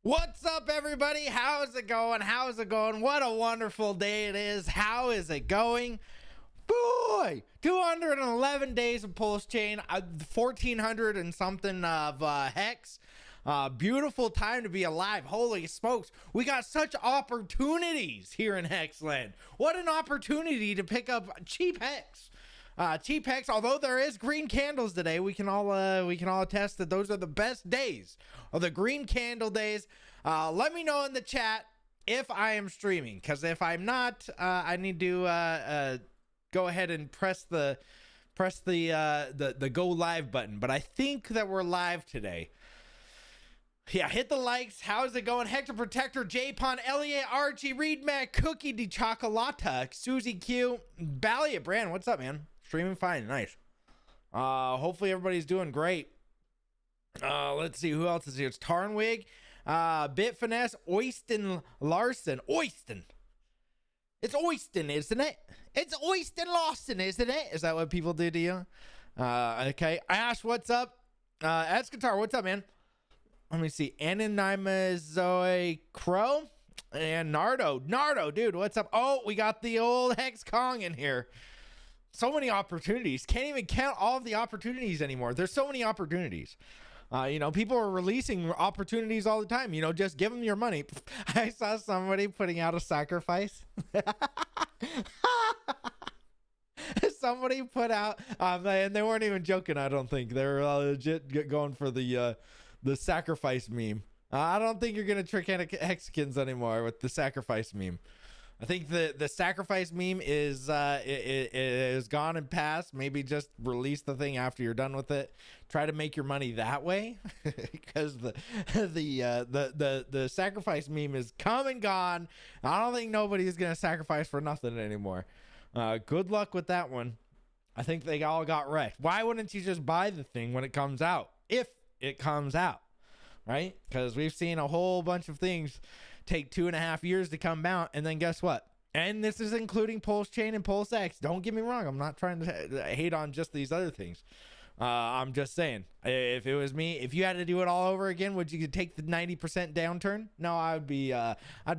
What's up, everybody? How's it going? How's it going? What a wonderful day it is. How is it going? Boy, 211 days of PulseChain, 1,400 and something of Hex. Beautiful time to be alive. Holy smokes. We got such opportunities here in Hexland. What an opportunity to pick up cheap Hex. Cheap Hex, although there is green candles today, we can all attest that those are the best days of the green candle days. Let me know in the chat if I am streaming, because if I'm not, I need to go ahead and press the go live button. But I think that we're live today. Yeah, hit the likes. How's it going? Hector Protector, J-Pon, Elliot, Archie, Reed Mac, Cookie de Chocolata, Susie Q, Balliet Brand. What's up, man? Streaming fine. Nice. Hopefully everybody's doing great. Let's see who else is here. It's Tarnwig, Bit Finesse, Oyston Larson. Oyston. It's Oyston, isn't it? It's Oyston Larson, isn't it? Is that what people do to you? Okay. Ash, what's up? Escatar, what's up, man? Let me see. Anonyma Zoe Crow and Nardo. Nardo, dude, what's up? Oh, we got the old Hex Kong in here. So many opportunities. Can't even count all of the opportunities anymore. There's so many opportunities. People are releasing opportunities all the time. Just give them your money. I saw somebody putting out a sacrifice. Somebody put out, and they weren't even joking. I don't think they were legit going for the sacrifice meme. I don't think you're gonna trick Hexicans anymore with the sacrifice meme. I think the sacrifice meme is it is gone and past. Maybe just release the thing after you're done with it. Try to make your money that way, because the sacrifice meme is come and gone. I don't think nobody's gonna sacrifice for nothing anymore. Good luck with that one. I think they all got wrecked. Why wouldn't you just buy the thing when it comes out? If it comes out, right? Because we've seen a whole bunch of things take 2.5 years to come out, and then guess what? And this is including PulseChain and PulseX. Don't get me wrong, I'm not trying to hate on just these other things. I'm just saying, if it was me, if you had to do it all over again, would you take the 90% downturn? No, I'd be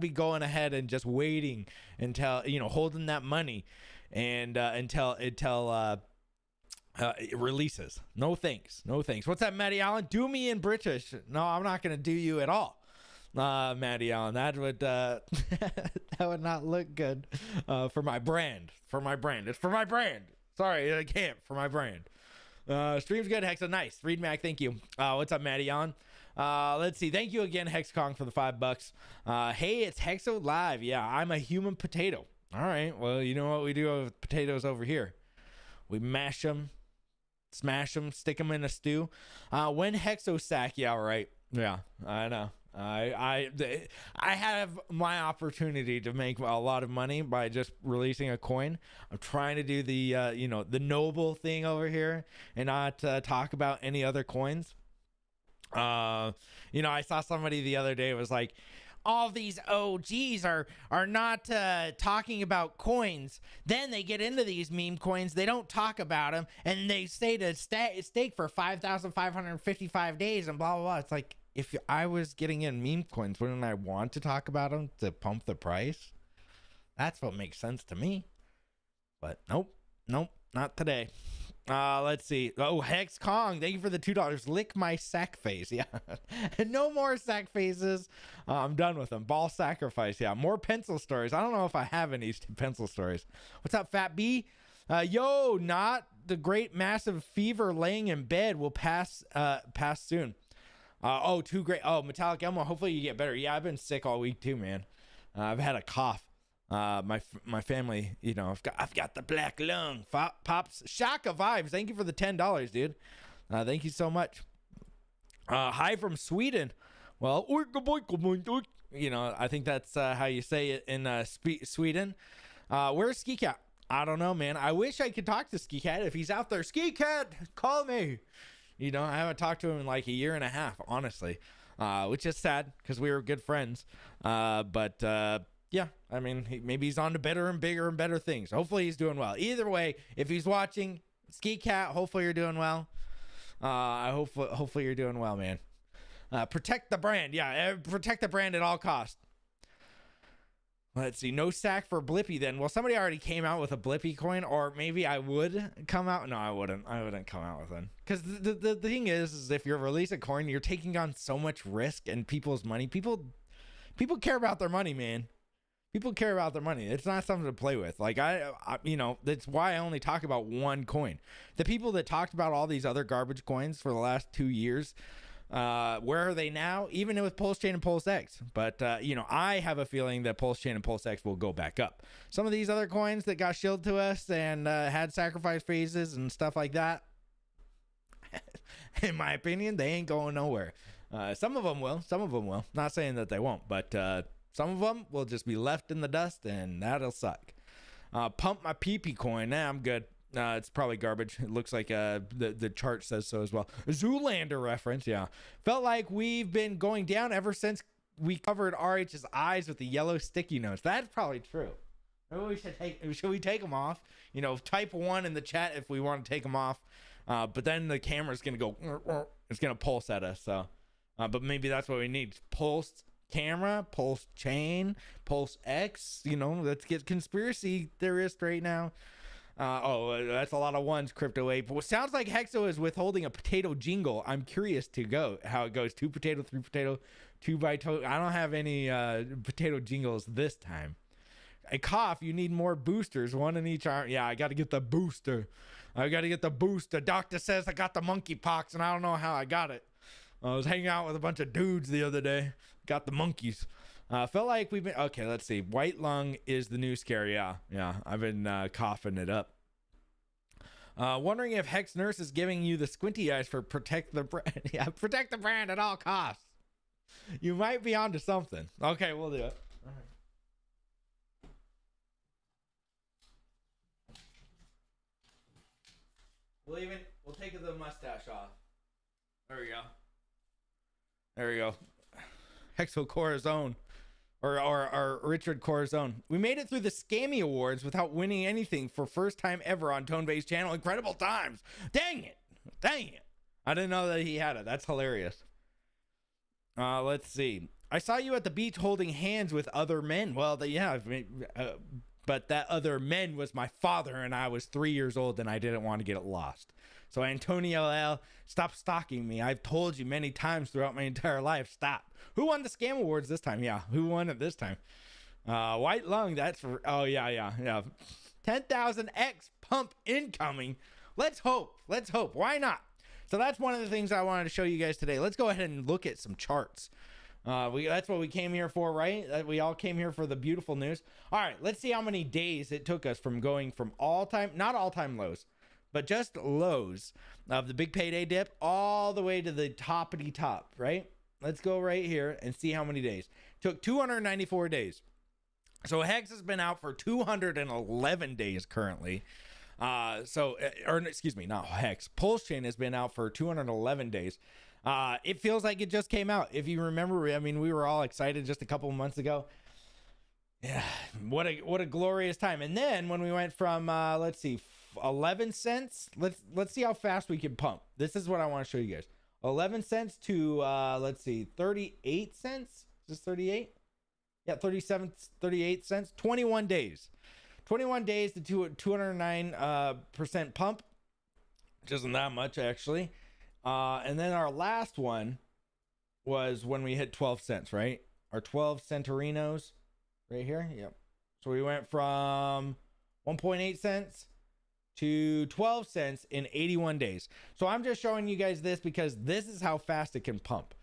going ahead and just waiting until, holding that money and until it releases. No thanks. What's that, Matty Allen? Do me in British. No, I'm not gonna do you at all. Matty Allen, that would that would not look good for my brand. It's for my brand. Sorry, I can't. For my brand. Stream's good. Hexa, nice. Reed Mac, thank you. What's up, Matty Allen? Let's see. Thank you again, Hex Kong, for the $5. Hey, it's Hexo Live. Yeah, I'm a human potato. All right. Well, you know what we do with potatoes over here? We mash them, smash them, stick them in a stew. When Hexo sack, yeah, right. Yeah, I know. I have my opportunity to make a lot of money by just releasing a coin. I'm trying to do the the noble thing over here and not talk about any other coins. I saw somebody the other day was like, all these OGs are not talking about coins. Then they get into these meme coins. They don't talk about them, and they stay to stake for 5,555 days and blah blah blah. It's like, if I was getting in meme coins, wouldn't I want to talk about them to pump the price? That's what makes sense to me. But nope, not today. Let's see. Oh, Hex Kong, thank you for the $2. Lick my sack face. Yeah. No more sack faces. I'm done with them. Ball sacrifice. Yeah. More pencil stories. I don't know if I have any pencil stories. What's up, Fat B? Not the great massive fever laying in bed will pass soon. Too great. Oh, Metallic Elmo, hopefully you get better. Yeah, I've been sick all week too, man. I've had a cough. My family, I've got the black lung. Pops Shaka Vibes, thank you for the $10, dude. Thank you so much. Hi from Sweden. Well, I think that's how you say it in Sweden. Where's Ski Cat? I don't know, man. I wish I could talk to Ski Cat if he's out there. Ski Cat, call me. I haven't talked to him in like a year and a half, honestly, which is sad because we were good friends. Yeah, I mean, maybe he's on to better and bigger and better things. Hopefully he's doing well. Either way, if he's watching, Ski Cat, hopefully you're doing well. Hopefully you're doing well, man. Protect the brand. Yeah, protect the brand at all costs. Let's see. No sack for Blippy then. Well, somebody already came out with a Blippy coin, or maybe I would come out. No, I wouldn't. I wouldn't come out with one. Because the thing is if you release a coin, you're taking on so much risk and people's money. People care about their money, man. People care about their money. It's not something to play with. Like I that's why I only talk about one coin. The people that talked about all these other garbage coins for the last 2 years, where are they now? Even with PulseChain and PulseX. But I have a feeling that PulseChain and PulseX will go back up. Some of these other coins that got shilled to us and had sacrifice phases and stuff like that, in my opinion, they ain't going nowhere. Some of them will. Some of them will. Not saying that they won't, but some of them will just be left in the dust, and that'll suck. Pump my PP coin. Nah, I'm good. It's probably garbage. It looks like the chart says so as well. Zoolander reference, yeah. Felt like we've been going down ever since we covered RH's eyes with the yellow sticky notes. That's probably true. Maybe should we take them off? Type 1 in the chat if we want to take them off. But then the camera's gonna go. It's gonna pulse at us. So, but maybe that's what we need. Pulse camera, PulseChain, PulseX. Let's get conspiracy theorist right now. That's a lot of ones, Crypto 8. But it sounds like Hexo is withholding a potato jingle. I'm curious to go how it goes. 2 potato, 3 potato, 2 by 2. I don't have any potato jingles this time. I cough. You need more boosters, 1 in each arm. Yeah, I got to get the booster. Doctor says I got the monkeypox, and I don't know how I got it. I was hanging out with a bunch of dudes the other day. Got the monkeys. Felt like we've been... Okay, let's see. White lung is the new scare. Yeah. I've been coughing it up. Wondering if Hex Nurse is giving you the squinty eyes for protect the brand. Yeah, protect the brand at all costs. You might be onto something. Okay, we'll do it. All right. We'll take the mustache off. There we go. Hexo Corazon. Or Richard Corazon. We made it through the Scammy Awards without winning anything for first time ever on Tone-Based channel. Incredible times. Dang it. I didn't know that he had it. That's hilarious. Let's see. I saw you at the beach holding hands with other men. Well, but that other men was my father, and I was 3 years old, and I didn't want to get it lost. So Antonio L, stop stalking me. I've told you many times throughout my entire life, stop. Who won the Scam Awards this time? Yeah, who won it this time? White lung, that's for... Oh, yeah. 10,000x pump incoming. Let's hope. Why not? So that's one of the things I wanted to show you guys today. Let's go ahead and look at some charts. That's what we came here for, right? We all came here for the beautiful news. All right, let's see how many days it took us from going from not all-time lows, but just lows of the big payday dip all the way to the toppity top, right? Let's go right here and see how many days. Took 294 days. So Hex has been out for 211 days currently. Excuse me, not Hex. PulseChain has been out for 211 days. It feels like it just came out. If you remember, we were all excited just a couple of months ago. Yeah, what a glorious time. And then when we went from let's see, 11 cents, let's see how fast we can pump. This is what I want to show you guys. 11 cents to let's see, 38 cents. Is this 38? Yeah, 38 cents. 21 days. 21 days to 209% pump, which isn't that much actually. And then our last one was when we hit 12 cents, right? Our 12 centurinos right here. Yep. So we went from 1.8 cents to 12 cents in 81 days. So I'm just showing you guys this because this is how fast it can pump.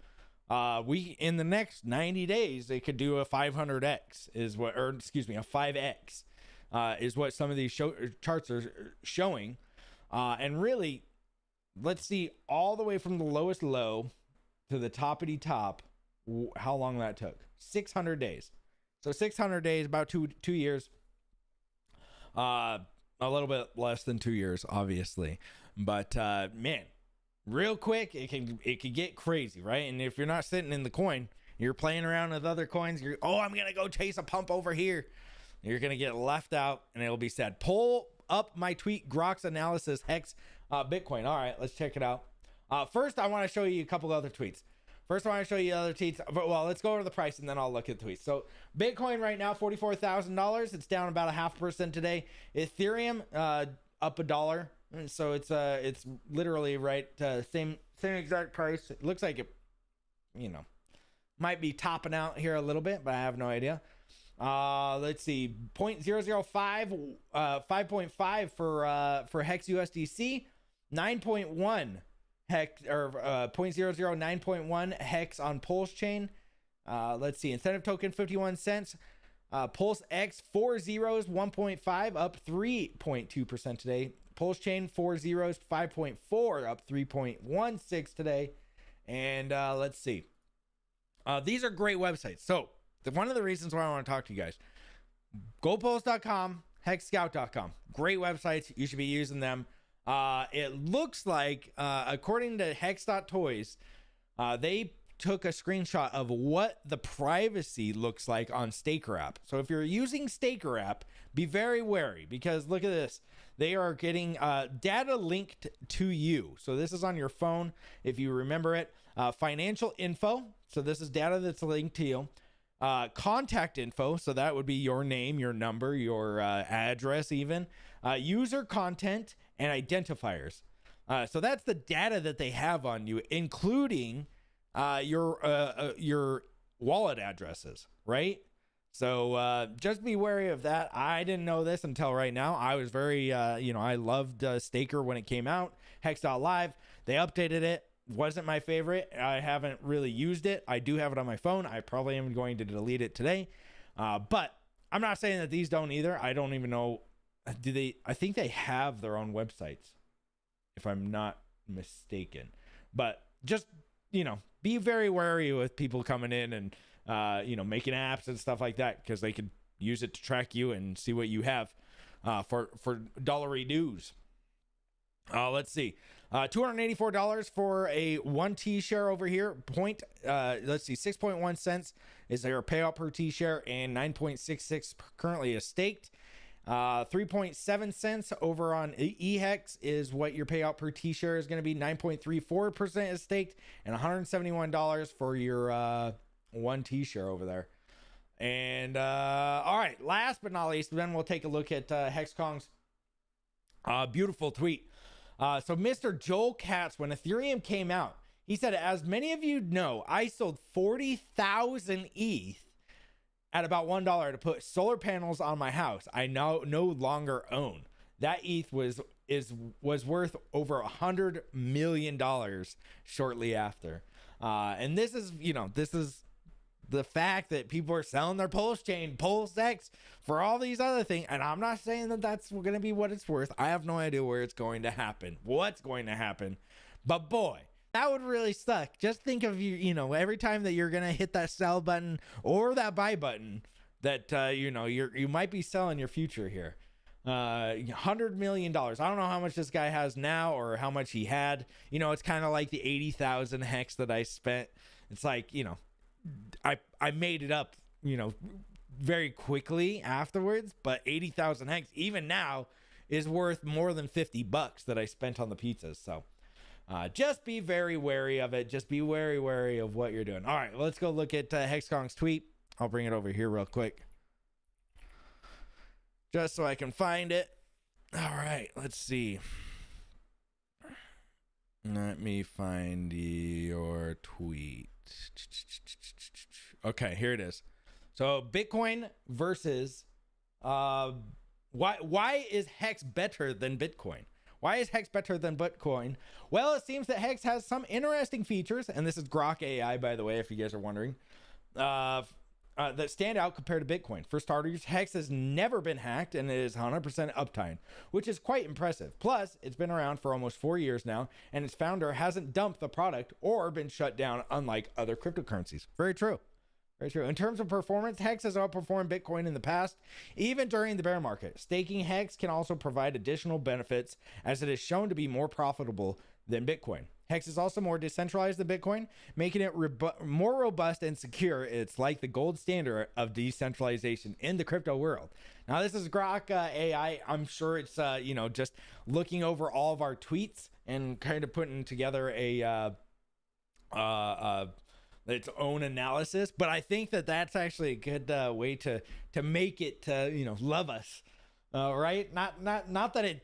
In the next 90 days, it could do a 500x a 5x is what some of these charts are showing. And really, let's see all the way from the lowest low to the toppity top, how long that took. 600 days. So 600 days, about two years. A little bit less than 2 years, obviously. But man, real quick, it can get crazy, right? And if you're not sitting in the coin, you're playing around with other coins. I'm going to go chase a pump over here. You're going to get left out, and it'll be sad. Pull up my tweet, Grok's analysis, Hex Bitcoin. All right, let's check it out. First, I want to show you a couple other tweets. First, I want to show you other tweets. But, well, let's go over the price and then I'll look at the tweets. So Bitcoin right now, $44,000. It's down about 0.5% today. Ethereum up $1. So it's literally right same exact price. It looks like it, might be topping out here a little bit, but I have no idea. Let's see, 0.005, 5.5 for Hex USDC, 9.1 Hex or 0.00 9.1 Hex on PulseChain. Let's see, incentive token 51 cents. Pulse X 4 zeros 1.5 up 3.2% today. PulseChain 4 zeros 5.4 up 3.16 today. And let's see. These are great websites. So one of the reasons why I want to talk to you guys, GoPulse.com, HexScout.com, great websites. You should be using them. It looks like, according to Hex.toys, they took a screenshot of what the privacy looks like on Staker app. So if you're using Staker app, be very wary, because look at this. They are getting data linked to you. So this is on your phone, if you remember it. Financial info. So this is data that's linked to you. Contact info. So that would be your name, your number, your address even. User content and identifiers. So that's the data that they have on you, including your wallet addresses, right? So just be wary of that. I didn't know this until right now. I was very, I loved Staker when it came out. Hex.live, they updated it. Wasn't my favorite. I haven't really used it. I do have it on my phone. I probably am going to delete it today. But I'm not saying that these don't either. I don't even know. Do they? I think they have their own websites, if I'm not mistaken. But just, be very wary with people coming in and, making apps and stuff like that, because they could use it to track you and see what you have for dollary dues. Let's see. $284 for a 1 T share over here. 6.1 cents is their payout per T share, and 9.66 currently is staked. 3.7 cents over on eHex is what your payout per T share is going to be. 9.34% is staked, and $171 for your 1 T share over there. And all right, last but not least, then we'll take a look at HexKong's beautiful tweet. So Mr. Joel Katz, when Ethereum came out, he said, as many of you know, I sold 40,000 ETH at about $1 to put solar panels on my house I no longer own. That ETH was worth over $100 million shortly after. And this is the fact that people are selling their PulseChain, PulseX for all these other things. And I'm not saying that that's going to be what it's worth. I have no idea where it's going to happen, what's going to happen. But boy, that would really suck. Just think of every time that you're going to hit that sell button or that buy button, that, you might be selling your future here. $100 million. I don't know how much this guy has now or how much he had. It's kind of like the 80,000 hex that I spent. It's like, I made it up, very quickly afterwards, but 80,000 hex even now is worth more than $50 that I spent on the pizzas. So just be very wary of it. Just be very wary of what you're doing. All right, let's go look at HexKong's tweet. I'll bring it over here real quick, just so I can find it. All right, let's see. Let me find your tweet. Okay, here it is. So Bitcoin versus why is Hex better than Bitcoin? Why is Hex better than Bitcoin? Well, it seems that Hex has some interesting features, and this is Grok AI, by the way, if you guys are wondering, that stand out compared to Bitcoin. For starters, Hex has never been hacked and it is 100% uptime, which is quite impressive. Plus, it's been around for almost 4 years now, and its founder hasn't dumped the product or been shut down, unlike other cryptocurrencies. Very true. Very true. In terms of performance, Hex has outperformed Bitcoin in the past, even during the bear market. Staking Hex can also provide additional benefits, as it is shown to be more profitable than Bitcoin. Hex is also more decentralized than Bitcoin, making it more robust and secure. It's like the gold standard of decentralization in the crypto world. Now, this is Grok AI. I'm sure it's, just looking over all of our tweets and kind of putting together a its own analysis. But I think that that's actually a good way to make it, love us. Right? Not that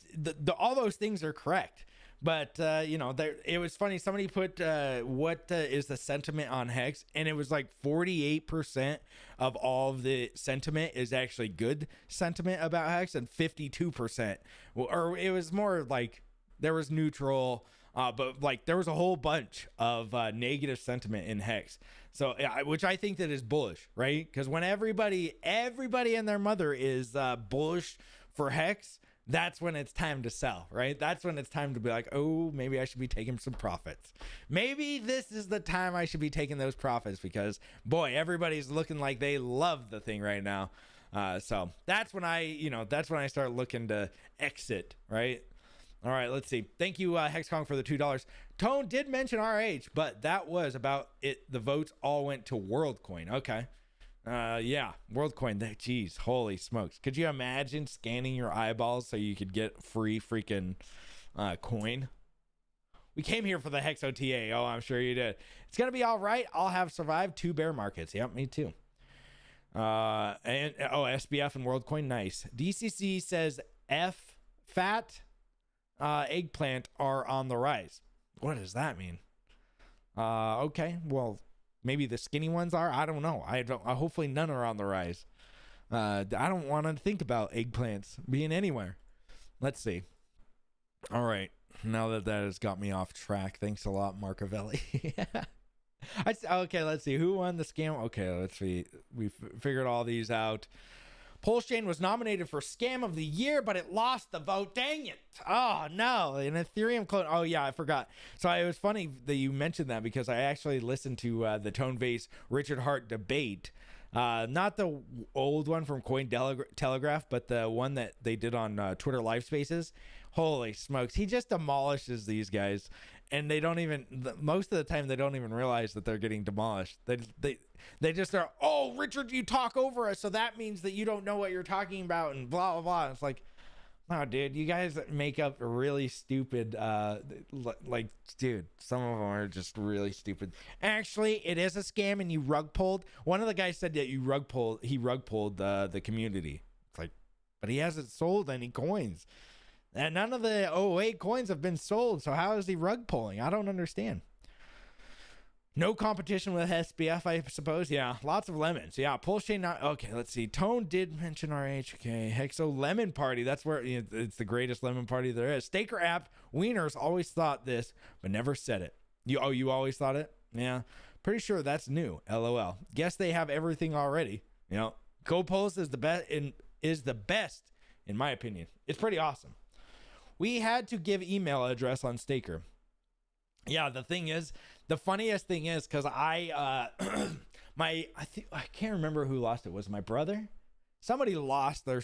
all those things are correct. But, it was funny. Somebody put what is the sentiment on Hex, and it was like 48% of all of the sentiment is actually good sentiment about Hex, and 52%, or it was more like there was neutral, but like there was a whole bunch of negative sentiment in Hex. So, which I think that is bullish, right? Because when everybody and their mother is bullish for Hex, that's when it's time to sell, right? That's when it's time to be like, oh, maybe I should be taking some profits. Maybe this is the time I should be taking those profits because, boy, everybody's looking like they love the thing right now. So that's when I start looking to exit, right? All right, let's see. Thank you, Hexkong, for the $2. Tone did mention RH, but that was about it. The votes all went to WorldCoin. Okay. Yeah, WorldCoin. Geez, holy smokes. Could you imagine scanning your eyeballs so you could get free freaking coin? We came here for the Hex OTA. Oh, I'm sure you did. It's going to be all right. I'll have survived 2 bear markets. Yep, me too. SBF and WorldCoin. Nice. DCC says fat eggplant are on the rise. What does that mean? Okay, well, maybe the skinny ones are. I don't know. Hopefully none are on the rise. I don't want to think about eggplants being anywhere. Let's see. All right. Now that has got me off track. Thanks a lot, Marcovelli. Okay, let's see. Who won the scam? Okay, let's see. We figured all these out. PulseChain was nominated for Scam of the Year, but it lost the vote. Dang it. Oh, no. An Ethereum clone. Oh, yeah, I forgot. So it was funny that you mentioned that because I actually listened to the Tone Vase Richard Hart debate. Not the old one from Cointelegraph, but the one that they did on Twitter Live Spaces. Holy smokes. He just demolishes these guys. And they don't even, most of the time, they don't even realize that they're getting demolished. They just are, oh, Richard, you talk over us, so that means that you don't know what you're talking about, and blah, blah, blah. It's like, no, dude, you guys make up really stupid, dude, some of them are just really stupid. Actually, it is a scam, and you rug pulled. One of the guys said that he rug pulled the community. It's like, but he hasn't sold any coins. And none of the 08 coins have been sold, so how is he rug pulling? I don't understand. No competition with SBF, I suppose. Yeah, lots of lemons. Yeah, PulseChain not... Okay, let's see. Tone did mention RH. Okay, Hexo Lemon Party. That's where it's the greatest lemon party there is. Staker app, Wieners always thought this, but never said it. You always thought it? Yeah, pretty sure that's new. LOL. Guess they have everything already. GoPulse is the best, in my opinion. It's pretty awesome. We had to give email address on Staker. Yeah, the funniest thing is because I can't remember who lost it. Was it my brother? Somebody lost their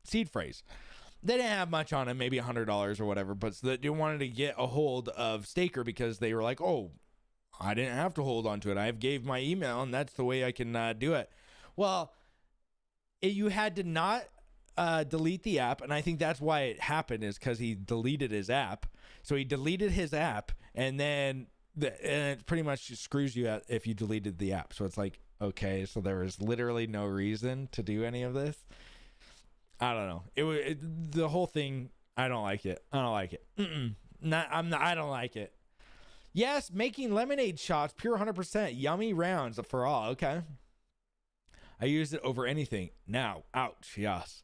seed phrase. They didn't have much on it, maybe $100 or whatever, but so they wanted to get a hold of Staker because they were like, oh, I didn't have to hold on to it. I gave my email, and that's the way I can do it. Well, you had to not delete the app, and I think that's why it happened is because he deleted his app. So he deleted his app, and then and it pretty much just screws you out if you deleted the app. So it's like, okay, so there was literally no reason to do any of this. I don't know. The whole thing. I don't like it. I don't like it. I don't like it. Yes, making lemonade shots, pure 100%, yummy rounds for all. Okay. I use it over anything now. Ouch. Yes.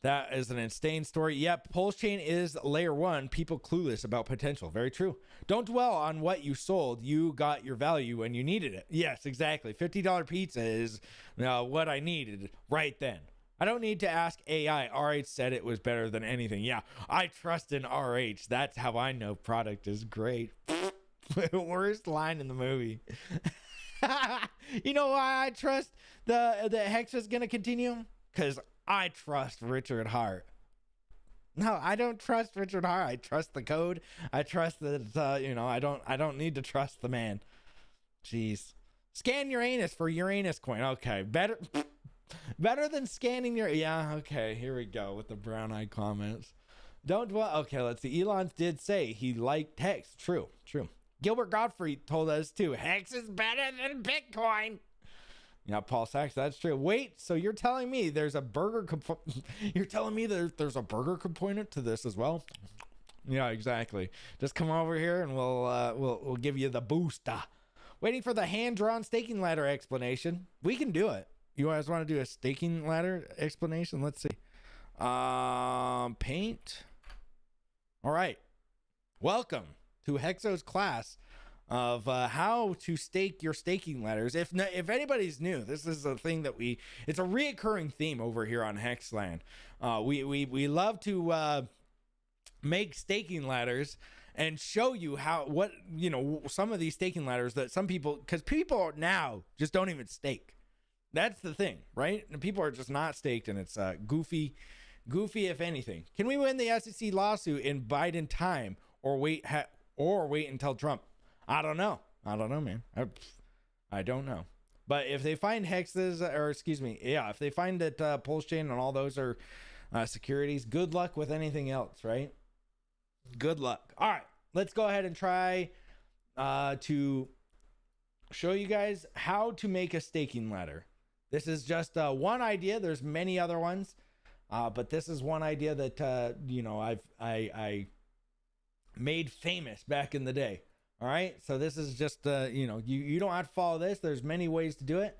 That is an insane story. Yep, PulseChain is layer 1. People clueless about potential. Very true. Don't dwell on what you sold. You got your value when you needed it. Yes, exactly. $50 pizza is what I needed right then. I don't need to ask AI. RH said it was better than anything. Yeah, I trust in RH. That's how I know product is great. Worst line in the movie. You know why I trust the Hex is going to continue? Because I trust Richard Hart. No, I don't trust Richard Hart. I trust the code. I trust that, I don't need to trust the man. Jeez. Scan Uranus for Uranus coin. Okay, better than scanning your... Yeah, okay, here we go with the brown eye comments. Don't dwell... Okay, let's see. Elon did say he liked text. True. Gilbert Gottfried told us too. Hex is better than Bitcoin. Yeah, Paul Sachs, that's true. Wait, so you're telling me there's a burger you're telling me there's a burger component to this as well? Yeah, exactly. Just come over here and we'll give you the booster. Waiting for the hand-drawn staking ladder explanation. We can do it. You guys want to do a staking ladder explanation? Let's see. Paint. All right. Welcome to Hexo's class of how to stake your staking ladders. If anybody's new, this is a thing that it's a reoccurring theme over here on Hexland. We love to make staking ladders and show you some of these staking ladders that some people, because people now just don't even stake. That's the thing, right? And people are just not staked, and it's goofy if anything. Can we win the SEC lawsuit in Biden time, or wait until Trump? I don't know, man. I don't know. But if they find hexes, if they find that PulseChain and all those are securities, good luck with anything else, right? Good luck. All right, let's go ahead and try to show you guys how to make a staking ladder. This is just one idea. There's many other ones, but this is one idea that I made famous back in the day. All right, so this is just you don't have to follow this. There's many ways to do it,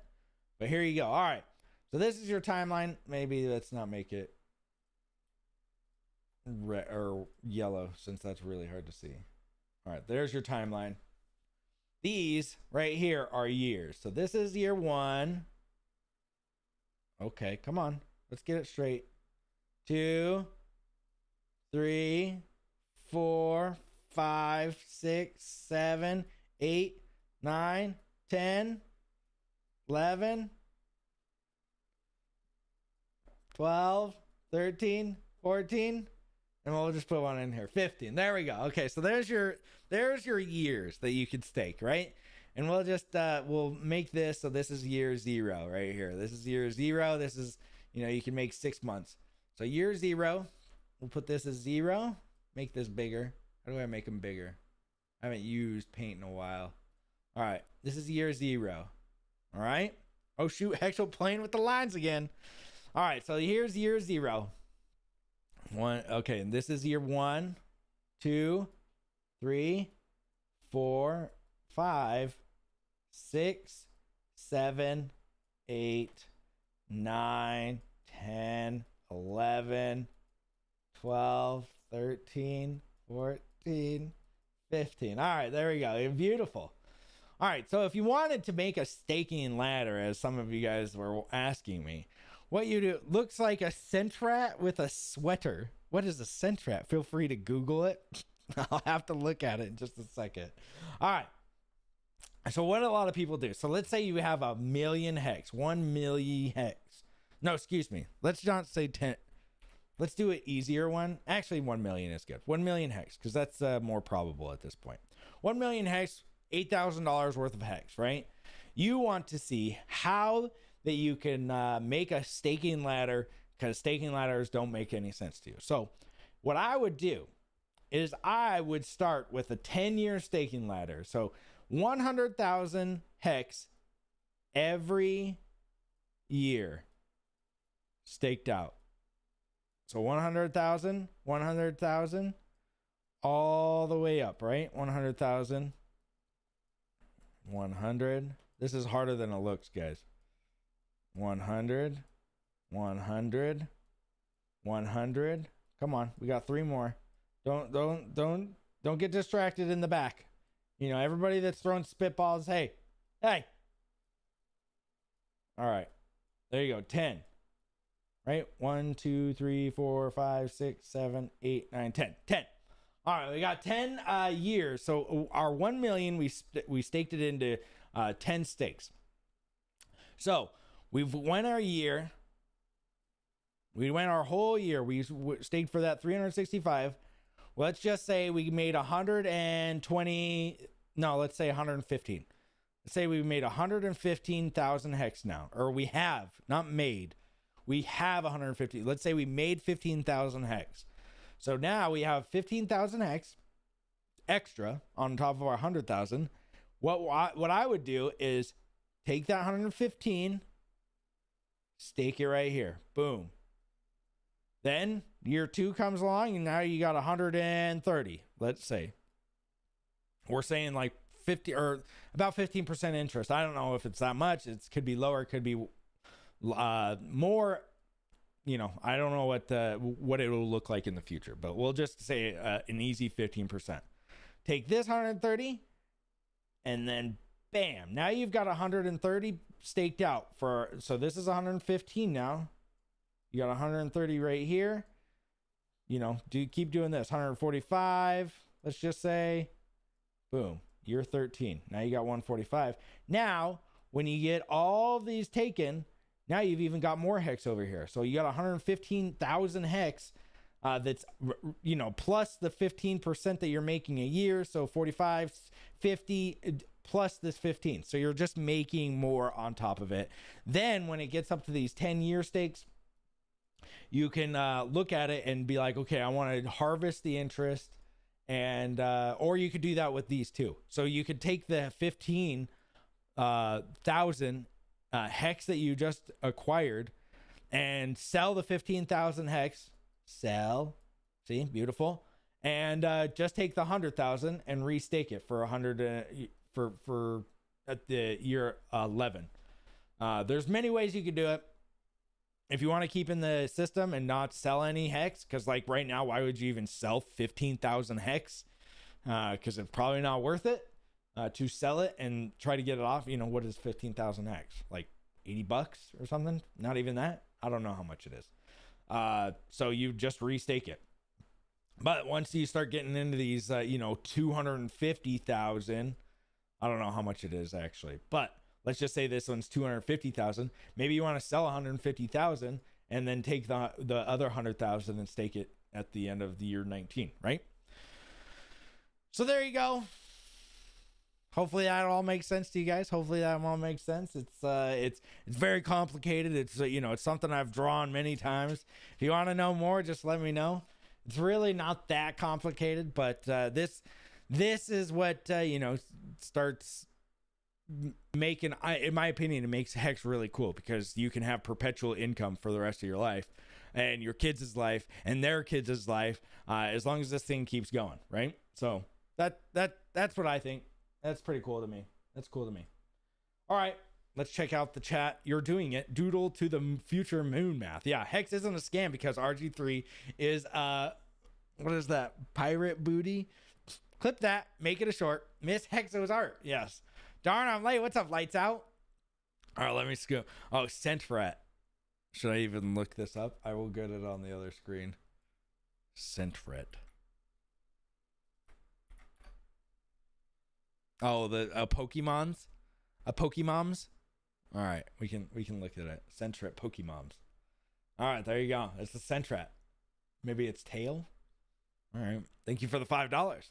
but here you go. All right, so this is your timeline. Maybe let's not make it red or yellow, since that's really hard to see. All right, there's your timeline. These right here are years. So this is year 1. Okay, come on, let's get it straight. 2, 3, 4, 5, 6, 7, 8, 9, 10, 11, 12, 13, 14, and we'll just put one in here. 15. There we go. Okay, so there's your years that you could stake, right? And we'll just we'll make this so this is year 0 right here. This is year 0. This is, you can make 6 months. So year 0, we'll put this as 0. Make this bigger. How do I make them bigger? I haven't used paint in a while. All right, this is year 0. All right. Oh shoot, Hexo playing with the lines again. All right, so here's year 0. Okay, and this is year 1, 2, 3, 4, 5, 6, 7, 8, 9, 10, 11, 12, 13, 14, 15. All right, there we go. Beautiful. All right, so if you wanted to make a staking ladder, as some of you guys were asking me, what you do looks like a centrat with a sweater. What is a centrat? Feel free to Google it. I'll have to look at it in just a second. All right. So what a lot of people do. So let's say you have 1 million hex, 1 million hex. No, excuse me. Let's not say 10. Let's do an easier one. Actually, 1 million is good. 1 million hex, because that's more probable at this point. 1 million hex, $8,000 worth of hex, right? You want to see how that you can make a staking ladder, because staking ladders don't make any sense to you. So what I would do is I would start with a 10-year staking ladder. So 100,000 hex every year staked out. So 100,000, 100,000, all the way up, right? 100,000, 100. This is harder than it looks, guys. 100, 100, 100. Come on, we got 3 more. Don't get distracted in the back. Everybody that's throwing spitballs, hey. All right, there you go. 10. Right? 1, 2, 3, 4, 5, 6, 7, 8, 9, 10. 10. All right, we got 10 years. So our 1 million, we staked it into 10 stakes. So we've went our year. We went our whole year. We staked for that 365. Let's just say we made 120. No, let's say 115. Let's say we made 115,000 hex now, or we have not made. We have 150. Let's say we made 15,000 hex. So now we have 15,000 hex, extra on top of our 100,000, what I would do is take that 115, stake it right here. Boom. Then year 2 comes along and now you got 130, let's say. We're saying like 50 or about 15% interest. I don't know if it's that much. It could be lower, it could be more. You know, I don't know what it will look like in the future, but we'll just say an easy 15%. Take this 130 and then bam, now you've got 130 staked out so this is 115 now. You got 130 right here. You know, keep doing this. 145, let's just say. Boom, year 13. Now you got 145. Now, when you get all these taken, now you've even got more hex over here. So you got 115,000 hex that's, you know, plus the 15% that you're making a year. So 45, 50 plus this 15. So you're just making more on top of it. Then when it gets up to these 10-year stakes, you can look at it and be like, okay, I want to harvest the interest. And or you could do that with these two. So you could take the 15,000 hex that you just acquired and sell the 15,000 hex. Sell. See, beautiful. And just take the 100,000 and restake it for 100 for at the year 11. There's many ways you could do it. If you want to keep in the system and not sell any hex, because like right now, why would you even sell 15,000 hex? Because it's probably not worth it to sell it and try to get it off. You know, what is 15,000 hex? Like $80 or something? Not even that. I don't know how much it is. So you just restake it. But once you start getting into these, 250,000, I don't know how much it is actually, but let's just say this one's 250,000. Maybe you want to sell 150,000 and then take the other 100,000 and stake it at the end of the year 19, right? So there you go. Hopefully that all makes sense to you guys. Hopefully that all makes sense. It's very complicated. It's it's something I've drawn many times. If you want to know more, just let me know. It's really not that complicated, but this is what starts making, in my opinion, it makes hex really cool, because you can have perpetual income for the rest of your life and your kids' life and their kids' life, as long as this thing keeps going, right? So that's what I think. That's pretty cool to me. That's cool to me. All right, let's check out the chat. You're doing it. Doodle to the future moon math. Yeah, hex isn't a scam because RG3 is what is that? Pirate booty. Clip that. Make it a short. Miss Hexo's art. Yes. Darn, I'm late. What's up, lights out? All right, let me go. Oh, Centret. Should I even look this up? I will get it on the other screen. Centret. Oh, the Pokemons? Pokemoms? All right, we can look at it. Centret Pokemoms. All right, there you go. It's the Centret. Maybe it's tail? All right. Thank you for the $5.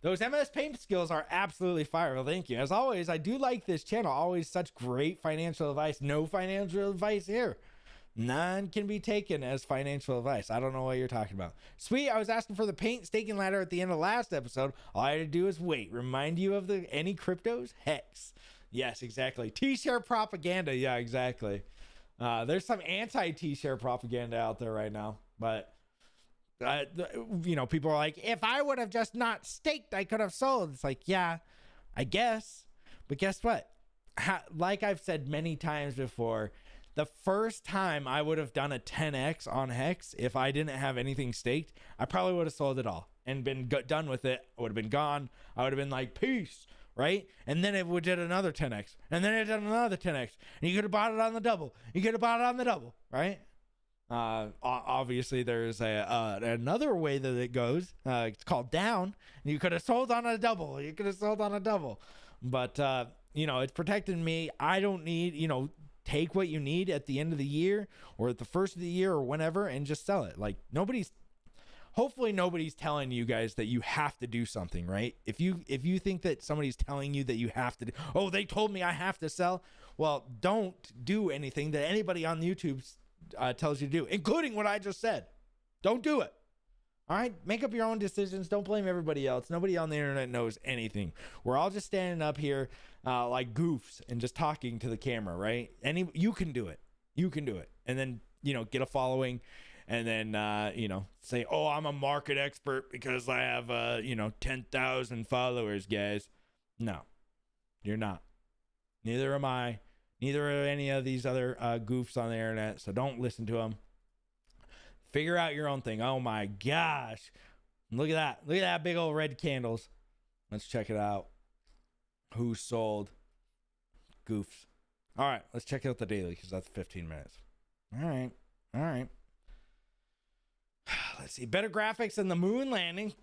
Those MS Paint skills are absolutely fire. Well, thank you. As always, I do like this channel. Always such great financial advice. No financial advice here. None can be taken as financial advice. I don't know what you're talking about. Sweet, I was asking for the paint staking ladder at the end of last episode. All I had to do is wait. Remind you of any cryptos? Hex. Yes, exactly. T-share propaganda. Yeah, exactly. There's some anti-T-share propaganda out there right now. But people are like, if I would have just not staked, I could have sold. It's like, yeah, I guess. But guess what? Like I've said many times before, the first time I would have done a 10x on Hex, if I didn't have anything staked, I probably would have sold it all and been done with it. I would have been gone. I would have been like, peace, right? And then it would did another 10x. And then it did another 10x. And you could have bought it on the double. You could have bought it on the double, right? Obviously there's another way that it goes. It's called down. You could have sold on a double. But it's protecting me. I don't need, take what you need at the end of the year or at the first of the year or whenever and just sell it. Like hopefully nobody's telling you guys that you have to do something, right? If you think that somebody's telling you that you have to they told me I have to sell. Well, don't do anything that anybody on YouTube tells you to do, including what I just said. Don't do it. All right, make up your own decisions. Don't blame everybody else. Nobody on the internet knows anything. We're all just standing up here like goofs and just talking to the camera, right? You can do it. You can do it. And then, get a following and then, say, oh, I'm a market expert because I have, 10,000 followers, guys. No, you're not. Neither am I. Neither are any of these other goofs on the internet. So don't listen to them. Figure out your own thing. Oh my gosh. Look at that. Look at that big old red candles. Let's check it out. Who sold? Goofs. All right. Let's check out the daily because that's 15 minutes. All right. All right. Let's see. Better graphics than the moon landing.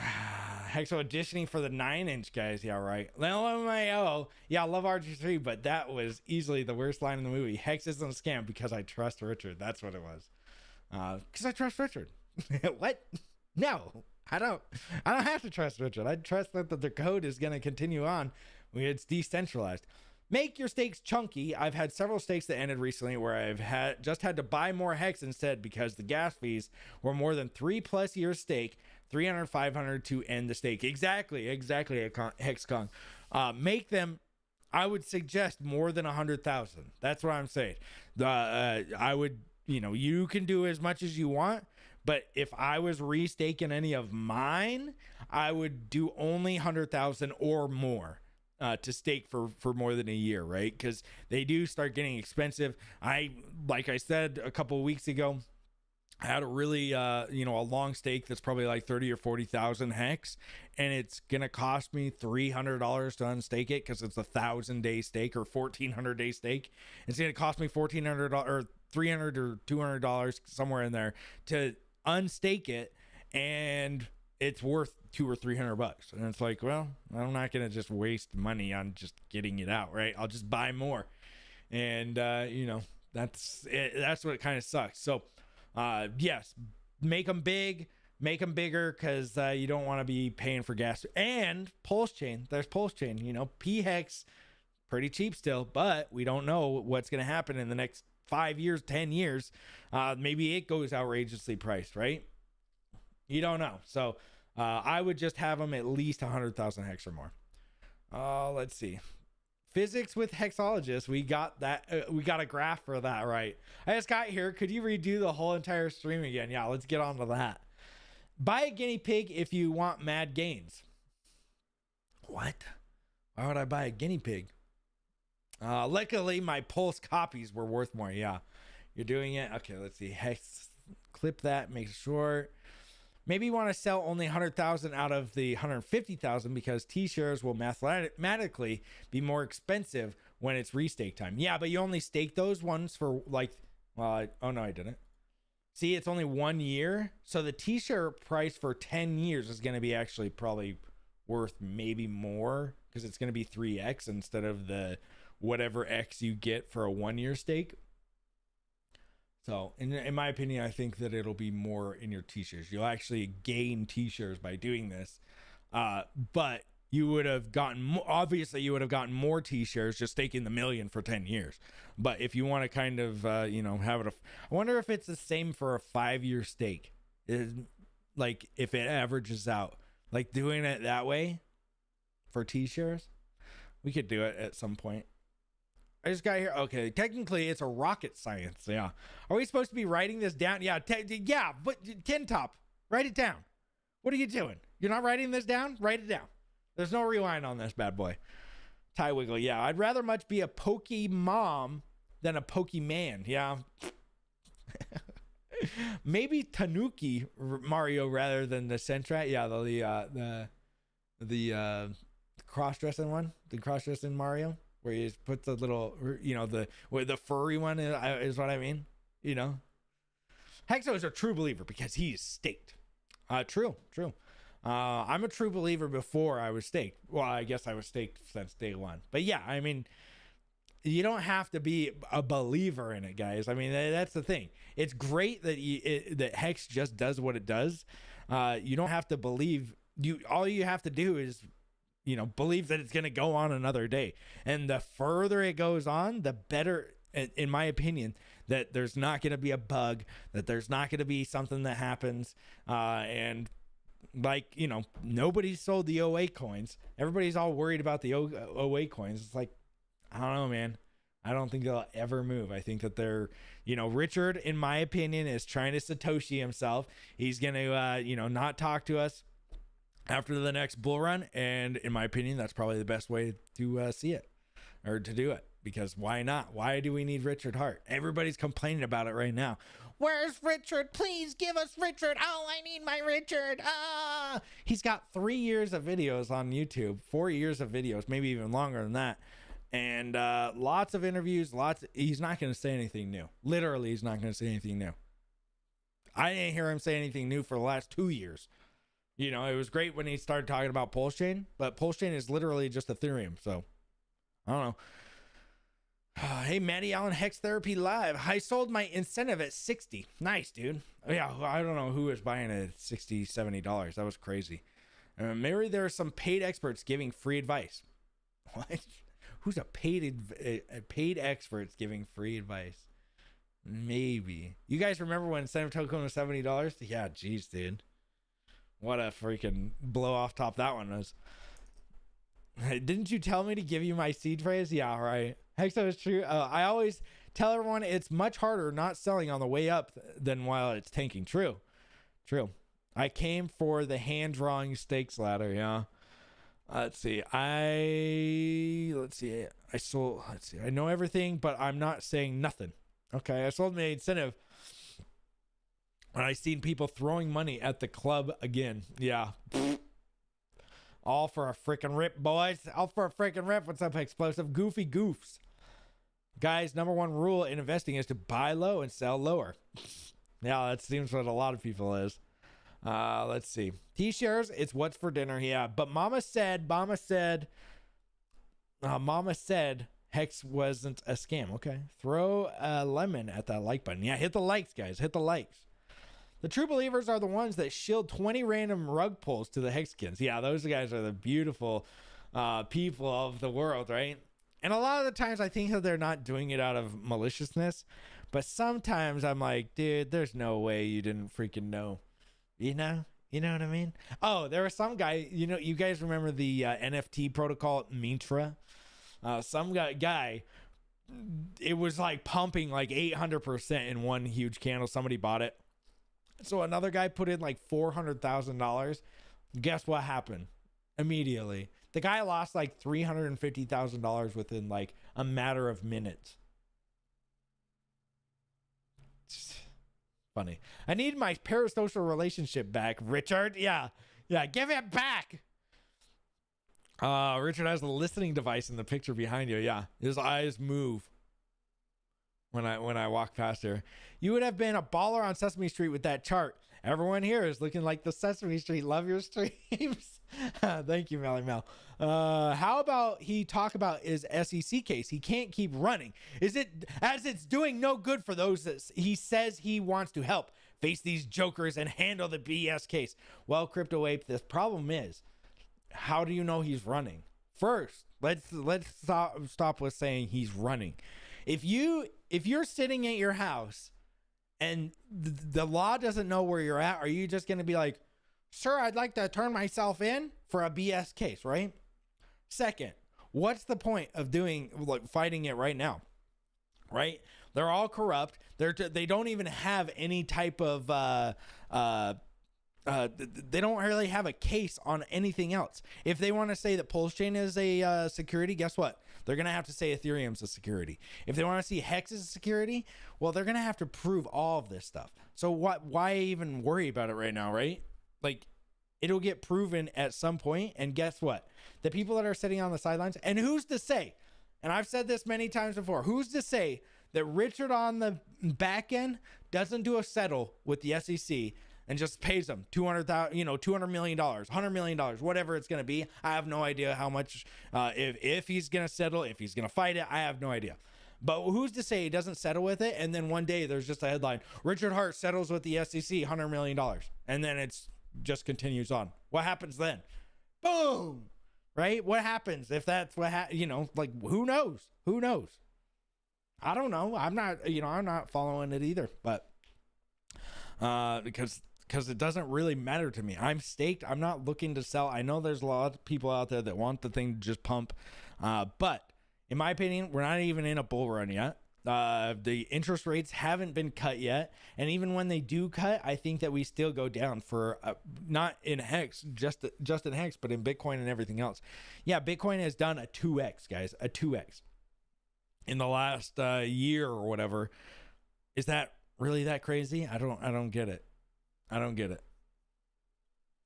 Hexo auditioning for the 9-inch, guys. Yeah, right. LMAO. Yeah, I love RG3, but that was easily the worst line in the movie. Hex isn't a scam because I trust Richard. That's what it was. Because I trust Richard. What? No, I don't have to trust Richard. I trust that the code is going to continue on. It's decentralized. Make your stakes chunky. I've had several stakes that ended recently where I've had to buy more hex instead because the gas fees were more than 3+ year stake, 300, 500 to end the stake. Exactly, Hexcon. Make them, I would suggest more than 100,000. That's what I'm saying. I would, you can do as much as you want, but if I was restaking any of mine, I would do only 100,000 or more. To stake for more than a year, right? Because they do start getting expensive. Like I said a couple of weeks ago, I had a really, a long stake that's probably like 30 or 40,000 hex, and it's gonna cost me $300 to unstake it because it's a 1,000-day stake or 1,400-day stake. It's gonna cost me $1,400 or $300 or $200 somewhere in there to unstake it, and it's worth $200 or $300. And it's like, well, I'm not going to just waste money on just getting it out, right? I'll just buy more. And, that's it. That's what kind of sucks. So, yes, make them big, make them bigger because you don't want to be paying for gas. And PulseChain, there's PulseChain, P-Hex, pretty cheap still, but we don't know what's going to happen in the next 5 years, 10 years. Maybe it goes outrageously priced, right? You don't know. So I would just have them at least 100,000 hex or more. Let's see. Physics with hexologists. We got that. We got a graph for that, right? I just got here. Could you redo the whole entire stream again? Yeah, let's get on to that. Buy a guinea pig if you want mad gains. What? Why would I buy a guinea pig? Luckily, my Pulse copies were worth more. Yeah, you're doing it. Okay, let's see. Hex. Clip that. Make sure. Maybe you want to sell only 100,000 out of the 150,000 because T-shares will mathematically be more expensive when it's restake time. Yeah, but you only stake those ones for oh no, I didn't. See, it's only 1 year. So the T-share price for 10 years is going to be actually probably worth maybe more because it's going to be 3x instead of the whatever X you get for a 1 year stake. So, in my opinion, I think that it'll be more in your T-shares. You'll actually gain T-shares by doing this. But you would have gotten, obviously, you would have gotten more T-shares just staking the million for 10 years. But if you want to kind of, have it, I wonder if it's the same for a 5-year stake. Like, if it averages out. Like, doing it that way for T-shares. We could do it at some point. I just got here. Okay, technically it's a rocket science. Yeah. Are we supposed to be writing this down? Yeah. But Ken Top, write it down. What are you doing? You're not writing this down? Write it down. There's no rewind on this bad boy. Ty Wiggle. Yeah. I'd rather much be a pokey mom than a pokey man. Yeah. Maybe Tanuki Mario rather than the Centrat. Yeah. The cross-dressing one. The cross-dressing Mario. Where you just put the little, the furry one is what I mean, Hexo is a true believer because he's staked. True. I'm a true believer before I was staked. Well, I guess I was staked since day one. But yeah, I mean, you don't have to be a believer in it, guys. I mean, that's the thing. It's great that that Hex just does what it does. You don't have to believe. All you have to do is believe that it's going to go on another day. And the further it goes on, the better, in my opinion, that there's not going to be a bug, that there's not going to be something that happens. And like, nobody sold the OA coins. Everybody's all worried about the OA coins. It's like, I don't know, man. I don't think they'll ever move. I think that they're, Richard, in my opinion, is trying to Satoshi himself. He's going to, not talk to us after the next bull run. And in my opinion, that's probably the best way to see it, or to do it, because why not? Why do we need Richard Hart? Everybody's complaining about it right now. Where's Richard? Please give us Richard. Oh, I need my Richard. He's got 3 years of videos on YouTube, 4 years of videos, maybe even longer than that. And lots of interviews, he's not going to say anything new. Literally, he's not going to say anything new. I didn't hear him say anything new for the last 2 years. It was great when he started talking about PulseChain, but PulseChain is literally just Ethereum. So, I don't know. Hey, Matty Allen, Hex Therapy Live. I sold my incentive at 60. Nice, dude. Yeah, I don't know who was buying it at $60, $70. That was crazy. Maybe there are some paid experts giving free advice. What? Who's a paid experts giving free advice? Maybe. You guys remember when incentive token was $70? Yeah, geez, dude. What a freaking blow off top that one was. Didn't you tell me to give you my seed phrase? Yeah, right. Hexo is true. I always tell everyone it's much harder not selling on the way up than while it's tanking. True. I came for the hand drawing stakes ladder. Yeah. I know everything, but I'm not saying nothing. Okay. I sold my incentive when I seen people throwing money at the club again. Yeah. All for a freaking rip, boys. All for a freaking rip. What's up, Explosive? Goofy goofs. Guys, number one rule in investing is to buy low and sell lower. Yeah, that seems what a lot of people is. Let's see. T-shares, it's what's for dinner. Yeah, but Mama said Hex wasn't a scam. Okay. Throw a lemon at that like button. Yeah, hit the likes, guys. Hit the likes. The true believers are the ones that shield 20 random rug pulls to the Hexkins. Yeah, those guys are the beautiful people of the world, right? And a lot of the times I think that they're not doing it out of maliciousness, but sometimes I'm like, dude, there's no way you didn't freaking know. You know what I mean? Oh, there was some guy, you guys remember the NFT protocol Mintra? Some guy, it was like pumping like 800% in one huge candle. Somebody bought it. So another guy put in like $400,000. Guess what happened? Immediately. The guy lost like $350,000 within like a matter of minutes. Funny. I need my parasocial relationship back, Richard. Yeah, give it back. Richard has a listening device in the picture behind you. Yeah, his eyes move when I walk past her. You would have been a baller on Sesame Street with that chart. Everyone here is looking like the Sesame Street. Love your streams. Thank you, Melly Mel. How about he talk about his SEC case? He can't keep running. Is it as it's doing no good for those that he says he wants to help face these jokers and handle the BS case? Well, Crypto Ape, the problem is, how do you know he's running? First, let's stop with saying he's running. If you're sitting at your house and the law doesn't know where you're at, are you just going to be like, sir, I'd like to turn myself in for a BS case, right? Second, what's the point of fighting it right now, right? They're all corrupt. They don't even have any type of they don't really have a case on anything else. If they want to say that PulseChain is a security, guess what? They're going to have to say Ethereum's a security. If they want to see Hex as a security, well, they're going to have to prove all of this stuff. So why even worry about it right now, right? Like, it'll get proven at some point, and guess what? The people that are sitting on the sidelines, and who's to say, and I've said this many times before, who's to say that Richard on the back end doesn't do a settle with the SEC and just pays them $200 million, $100 million, whatever it's going to be. I have no idea how much, if he's going to settle, if he's going to fight it, I have no idea. But who's to say he doesn't settle with it, and then one day there's just a headline, Richard Hart settles with the SEC, $100 million, and then it's just continues on. What happens then? Boom! Right? What happens if that's what who knows? I don't know. I'm not following it either, but because it doesn't really matter to me. I'm staked. I'm not looking to sell. I know there's a lot of people out there that want the thing to just pump, but in my opinion, we're not even in a bull run yet. The interest rates haven't been cut yet, and even when they do cut, I think that we still go down for not in hex, just in hex, but in Bitcoin and everything else. Yeah, Bitcoin has done a 2x, guys, a 2x in the last year or whatever. Is that really that crazy? I don't get it. I don't get it.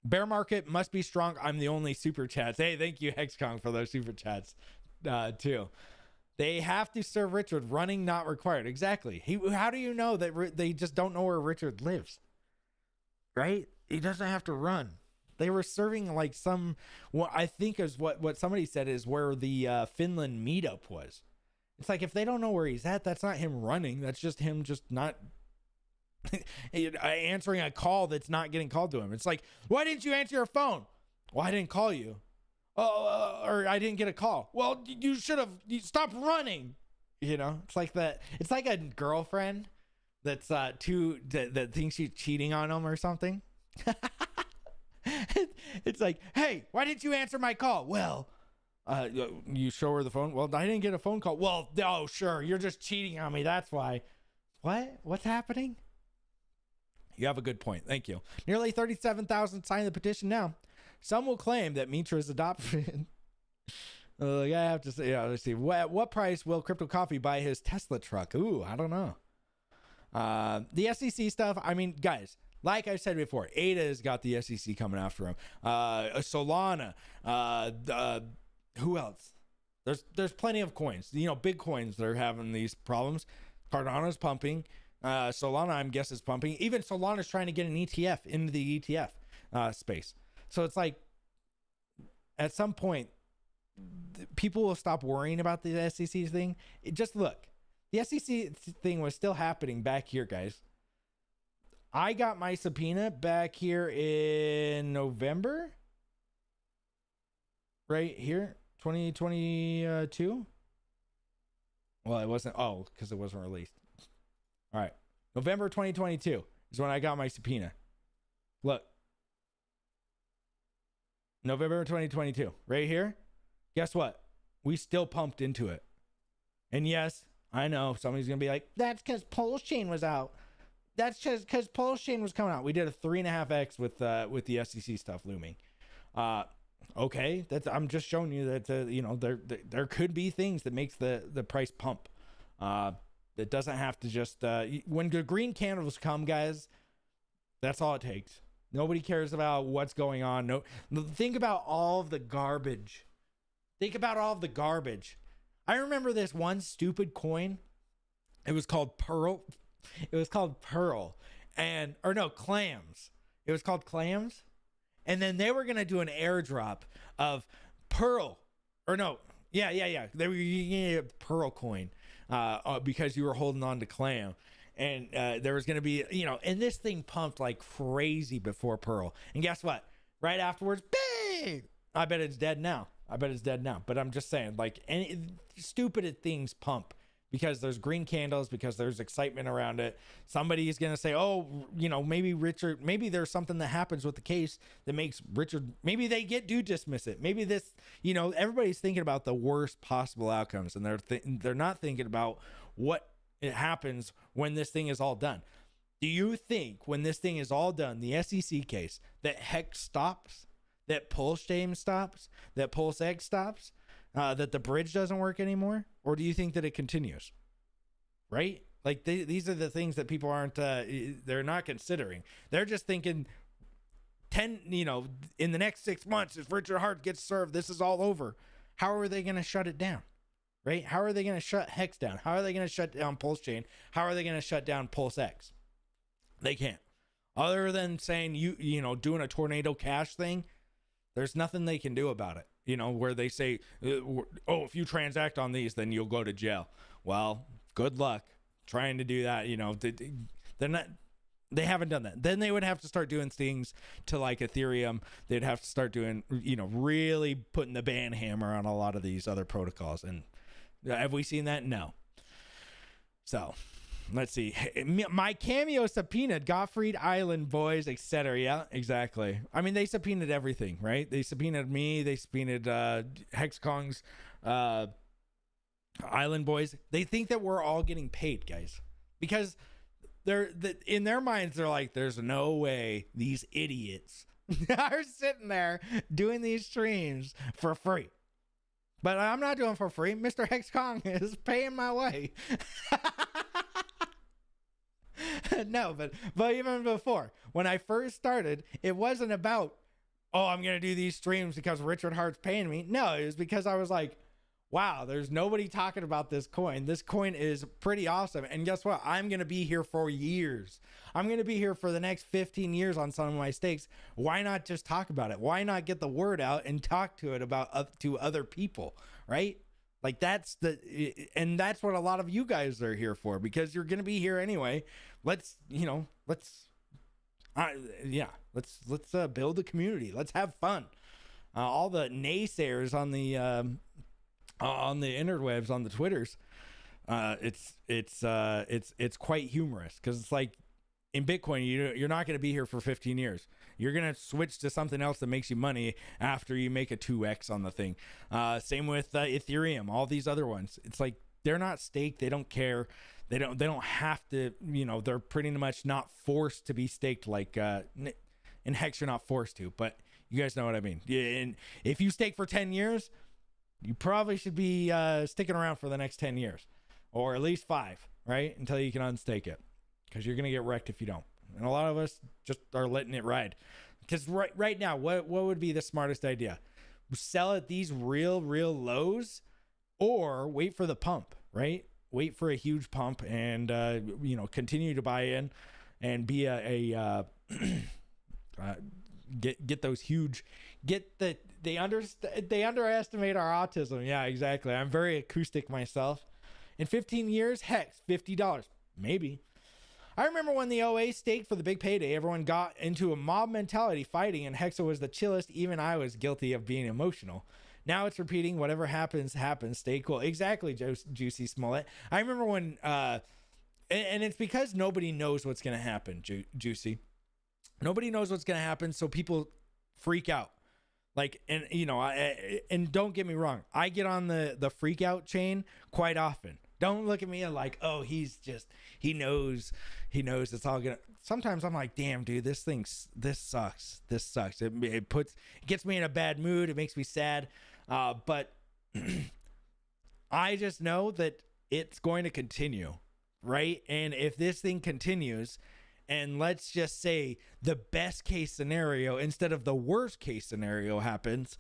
Bear market must be strong. I'm the only super chats. Hey, thank you, Hexkong, for those super chats too. They have to serve Richard. Running not required. Exactly. How do you know that they just don't know where Richard lives? Right? He doesn't have to run. They were serving like what I think is what somebody said is where the Finland meetup was. It's like if they don't know where he's at, that's not him running. That's just him just not answering a call that's not getting called to him. It's like, why didn't you answer your phone? Well, I didn't call you. Or I didn't get a call. Well, you should have stopped running. You know, it's like that. It's like a girlfriend that's that thinks she's cheating on him or something. It's like, hey, why didn't you answer my call? Well, you show her the phone. Well, I didn't get a phone call. Well, oh, sure, you're just cheating on me. That's why. What's happening? You have a good point. Thank you. Nearly 37,000 signed the petition now. Some will claim that Mitra's adoption. I have to say, let's see. What price will Crypto Coffee buy his Tesla truck? Ooh, I don't know. The SEC stuff. I mean, guys, like I said before, ADA's got the SEC coming after him. Solana. Who else? There's plenty of coins. You know, big coins that are having these problems. Cardano's pumping. Solana, I'm guessing, is pumping. Even Solana's trying to get an ETF into the ETF space. So it's like, at some point, people will stop worrying about the SEC thing. Just look, the SEC thing was still happening back here, guys. I got my subpoena back here in November, right here, 2022. Well, it wasn't. Oh, because it wasn't released. All right, November 2022 is when I got my subpoena. Look. November 2022, right here. Guess what? We still pumped into it. And yes, I know somebody's going to be like, that's because PulseChain was out. That's just because PulseChain was coming out. We did a 3.5x with the SEC stuff looming. Okay, I'm just showing you that there could be things that makes the price pump. It doesn't have to just when the green candles come, guys. That's all it takes. Nobody cares about what's going on. No, think about all of the garbage. Think about all of the garbage. I remember this one stupid coin. It was called Pearl. Clams. It was called Clams. And then they were going to do an airdrop of Pearl. They were getting a Pearl coin because you were holding on to Clam. And there was going to be, and this thing pumped like crazy before Pearl. And guess what? Right afterwards, bang! I bet it's dead now. But I'm just saying, like, any stupid things pump because there's green candles, because there's excitement around it. Somebody is going to say, oh, maybe Richard, maybe there's something that happens with the case that makes Richard, maybe they do dismiss it. Maybe this, everybody's thinking about the worst possible outcomes, and they're not thinking about what it happens when this thing is all done. Do you think when this thing is all done, the SEC case, that Hex stops, that PulseChain stops, that PulseX stops, that the bridge doesn't work anymore? Or do you think that it continues? Right? Like these are the things that people aren't, they're not considering. They're just thinking 10, in the next 6 months, if Richard Hart gets served, this is all over. How are they going to shut it down? Right? How are they going to shut Hex down? How are they going to shut down PulseChain? How are they going to shut down PulseX? They can't. Other than saying, doing a tornado cash thing, there's nothing they can do about it. Where they say, if you transact on these, then you'll go to jail. Well, good luck trying to do that. They haven't done that. Then they would have to start doing things to like Ethereum. They'd have to start doing, really putting the ban hammer on a lot of these other protocols. And have we seen that? No. So let's see. My Cameo subpoenaed Gottfried Island boys, etc. Yeah, exactly. I mean, they subpoenaed everything, right? They subpoenaed me. They subpoenaed Hexkong's Island boys. They think that we're all getting paid, guys, because in their minds, they're like, there's no way these idiots are sitting there doing these streams for free. But I'm not doing it for free. Mr. Hexkong is paying my way. No, but even before, when I first started, it wasn't about, oh, I'm going to do these streams because Richard Hart's paying me. No, it was because I was like, wow, there's nobody talking about this coin. This coin is pretty awesome. And guess what? I'm going to be here for years. I'm going to be here for the next 15 years on some of my stakes. Why not just talk about it? Why not get the word out and talk to it about to other people, right? Like that's what a lot of you guys are here for, because you're going to be here anyway. Let's build a community. Let's have fun. All the naysayers on the interwebs, on the Twitters, it's quite humorous, because it's like, in Bitcoin, you're not going to be here for 15 years. You're going to switch to something else that makes you money after you make a 2x on the thing. Same with Ethereum, all these other ones. It's like, they're not staked. They don't care. They don't have to, they're pretty much not forced to be staked like, in Hex, you're not forced to, but you guys know what I mean. And if you stake for 10 years, you probably should be sticking around for the next 10 years, or at least 5, right? Until you can unstake it, because you're going to get wrecked if you don't. And a lot of us just are letting it ride. Because right now, what would be the smartest idea? Sell at these real lows, or wait for the pump, right? Wait for a huge pump and, continue to buy in and be get those huge, they underestimate our autism. Yeah, exactly. I'm very acoustic myself. In 15 years, Hex, $50, maybe. I remember when the OA staked for the big payday, everyone got into a mob mentality fighting, and Hexa was the chillest. Even I was guilty of being emotional. Now it's repeating, whatever happens, stay cool. Exactly, Juicy Smollett. I remember when, and it's because nobody knows what's going to happen, Juicy. Nobody knows what's going to happen, so people freak out. Like, and and don't get me wrong, I get on the freak out chain quite often. Don't look at me like, oh, he knows it's all gonna. Sometimes I'm like, damn, dude, this sucks. It gets me in a bad mood. It makes me sad. But I just know that it's going to continue, right? And if this thing continues, and let's just say the best case scenario instead of the worst case scenario happens,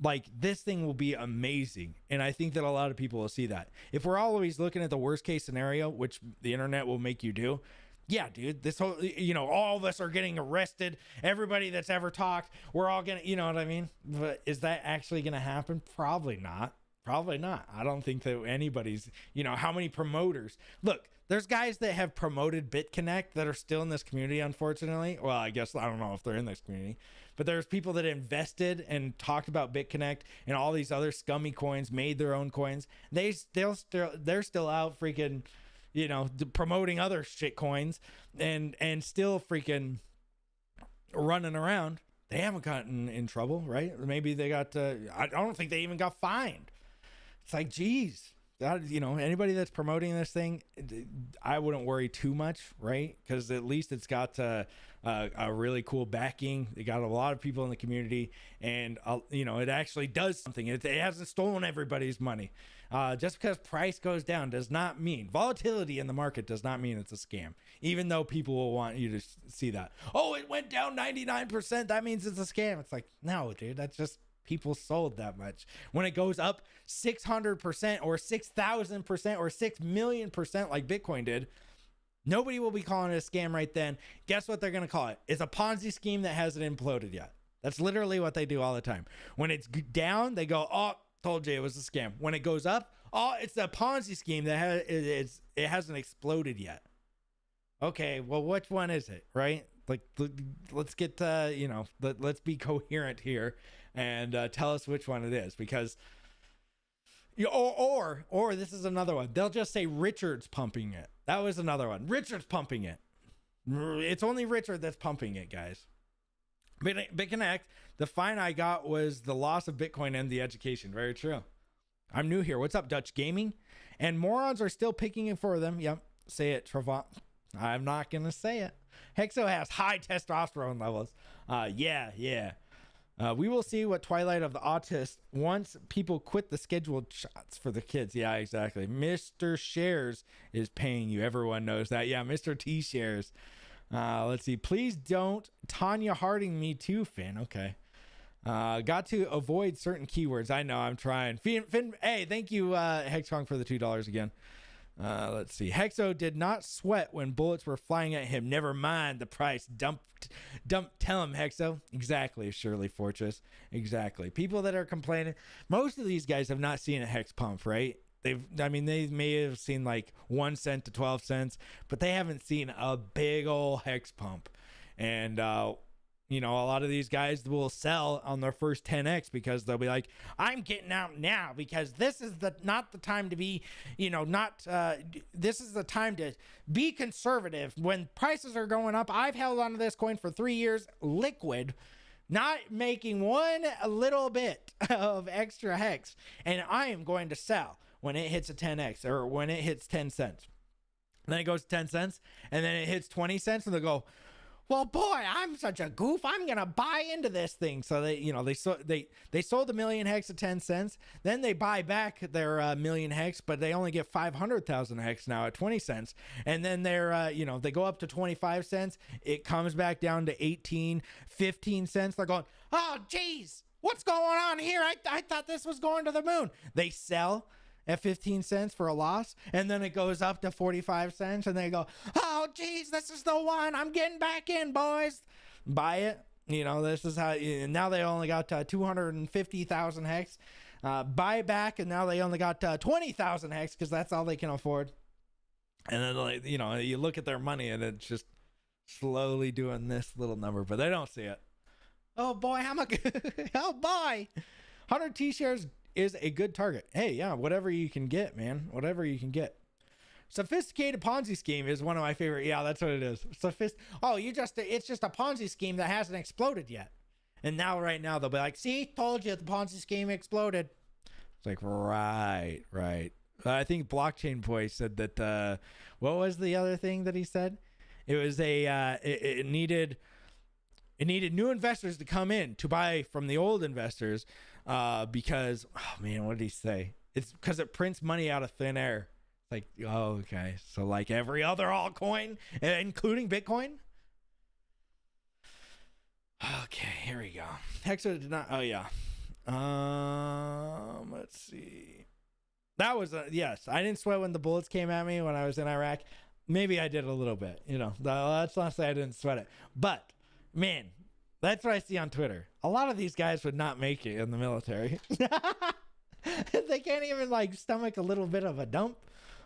like, this thing will be amazing. And I think that a lot of people will see that. If we're always looking at the worst case scenario, which the internet will make you do, yeah, dude, this whole, all of us are getting arrested. Everybody that's ever talked, we're all gonna, you know what I mean? But is that actually gonna happen? Probably not. I don't think that anybody's, how many promoters? Look, there's guys that have promoted BitConnect that are still in this community, unfortunately. Well, I guess, I don't know if they're in this community, but there's people that invested and talked about BitConnect and all these other scummy coins, made their own coins. They're still out freaking, promoting other shit coins and still freaking running around. They haven't gotten in trouble, right? Maybe they got, I don't think they even got fined. It's like, geez, anybody that's promoting this thing, I wouldn't worry too much, right? Because at least it's got a really cool backing. They got a lot of people in the community, and it actually does something. It hasn't stolen everybody's money. Just because price goes down does not mean volatility in the market does not mean it's a scam. Even though people will want you to see that. Oh, it went down 99%. That means it's a scam. It's like, no, dude, that's just people sold that much. When it goes up 600% or 6,000% or 6 million% like Bitcoin did, nobody will be calling it a scam right then. Guess what they're going to call it? It's a Ponzi scheme that hasn't imploded yet. That's literally what they do all the time. When it's down, they go, oh, told you it was a scam. When it goes up, oh, it's a Ponzi scheme that it hasn't exploded yet. Okay, well, which one is it, right? Like, let's get let's be coherent here and tell us which one it is, because Or this is another one. They'll just say Richard's pumping it. That was another one. Richard's pumping it. It's only Richard that's pumping it, guys. BitConnect, the fine I got was the loss of Bitcoin and the education. Very true. I'm new here. What's up, Dutch Gaming? And morons are still picking it for them. Yep. Say it, Trevant. I'm not going to say it. Hexo has high testosterone levels. Yeah. We will see what Twilight of the Autist once people quit the scheduled shots for the kids. Yeah, exactly. Mr. Shares is paying you. Everyone knows that. Yeah, Mr. T Shares. Let's see. Please don't Tanya Harding me too, Finn. Okay. Got to avoid certain keywords. I know. I'm trying. Finn, hey, thank you, Hexkong, for the $2 again. Let's see. Hexo did not sweat when bullets were flying at him. Never mind the price. Dump. Tell him, Hexo. Exactly, Shirley Fortress. Exactly. People that are complaining. Most of these guys have not seen a hex pump, right? They may have seen like 1 cent to 12 cents, but they haven't seen a big old hex pump. And, a lot of these guys will sell on their first 10x because they'll be like, I'm getting out now because this is not the time to be, this is the time to be conservative. When prices are going up, I've held onto this coin for 3 years, liquid, not making one little bit of extra hex. And I am going to sell when it hits a 10x or when it hits 10 cents. And then it goes to 10 cents and then it hits 20 cents and they'll go, well, boy, I'm such a goof. I'm gonna buy into this thing. So they sold the million hex at 10 cents. Then they buy back their million hex, but they only get 500,000 hex now at 20 cents. And then they go up to 25 cents. It comes back down to 18, 15 cents. They're going, oh, geez, what's going on here? I thought this was going to the moon. They sell at 15 cents for a loss, and then it goes up to 45 cents, and they go, oh, geez, this is the one. I'm getting back in, boys. Buy it. This is how, now they only got 250,000 hex. Buy it back, and now they only got 20,000 hex because that's all they can afford. And then, you look at their money, and it's just slowly doing this little number, but they don't see it. Oh, boy, oh, boy. 100 T-shares is a good target. Hey, yeah, whatever you can get, man. Whatever you can get. Sophisticated Ponzi scheme is one of my favorite. Yeah, that's what it is. It's just a Ponzi scheme that hasn't exploded yet. And right now they'll be like, see, told you the Ponzi scheme exploded. It's like, right. I think Blockchain Boy said that, what was the other thing that he said? It was it needed new investors to come in to buy from the old investors. Because, oh man, what did he say? It's because it prints money out of thin air. Like, oh, okay. So like every other altcoin, including Bitcoin. Okay, here we go. Hexo did not, oh yeah. Let's see. That was, yes, I didn't sweat when the bullets came at me when I was in Iraq. Maybe I did a little bit, let's not say I didn't sweat it. But, man, that's what I see on Twitter. A lot of these guys would not make it in the military. They can't even stomach a little bit of a dump.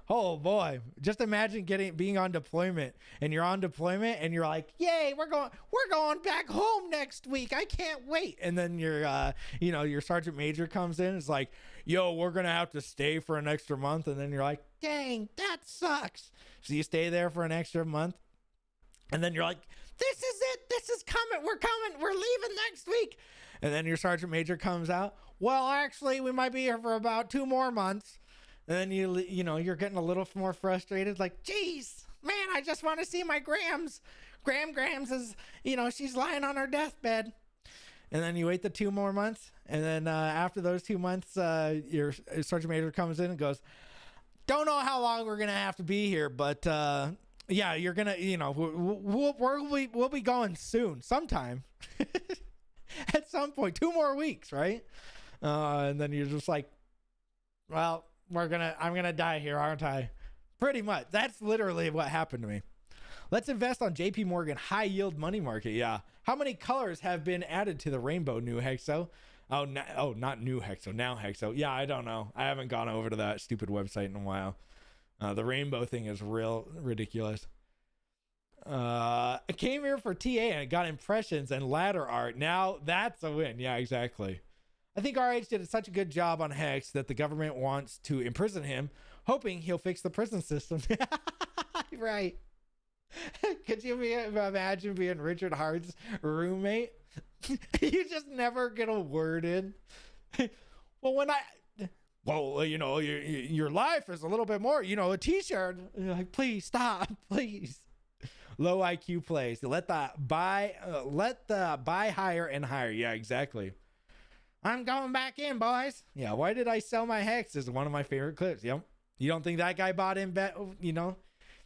Oh boy. Just imagine being on deployment and you're on deployment and you're like, yay, we're going back home next week. I can't wait. And then your sergeant major comes in. It's like, yo, we're going to have to stay for an extra month. And then you're like, dang, that sucks. So you stay there for an extra month. And then you're like, this is it. This is coming. We're coming. We're leaving next week. And then your sergeant major comes out. Well, actually, we might be here for about 2 more months. And then you're getting a little more frustrated. Like, geez, man, I just want to see my Grams. Grams is, she's lying on her deathbed. And then you wait the 2 more months. And then after those 2 months, your sergeant major comes in and goes, don't know how long we're going to have to be here, but yeah, you're gonna, we'll be going soon, sometime, at some point, 2 more weeks, right? And then you're just like, well, I'm gonna die here, aren't I? Pretty much. That's literally what happened to me. Let's invest on JP Morgan high yield money market. Yeah. How many colors have been added to the rainbow new Hexo? Not new Hexo, now Hexo. Yeah, I don't know. I haven't gone over to that stupid website in a while. The rainbow thing is real ridiculous. I came here for TA and got impressions and ladder art. Now that's a win. Yeah, exactly. I think RH did such a good job on Hex that the government wants to imprison him, hoping he'll fix the prison system. Right. Could you imagine being Richard Hart's roommate? You just never get a word in. Well, you know, your life is a little bit more, you know, a t-shirt. You're like, please stop, please. Low IQ plays. Let the buy higher and higher. Yeah, exactly. I'm going back in, boys. Yeah, why did I sell my Hex is one of my favorite clips. Yep. You don't think that guy bought in, you know?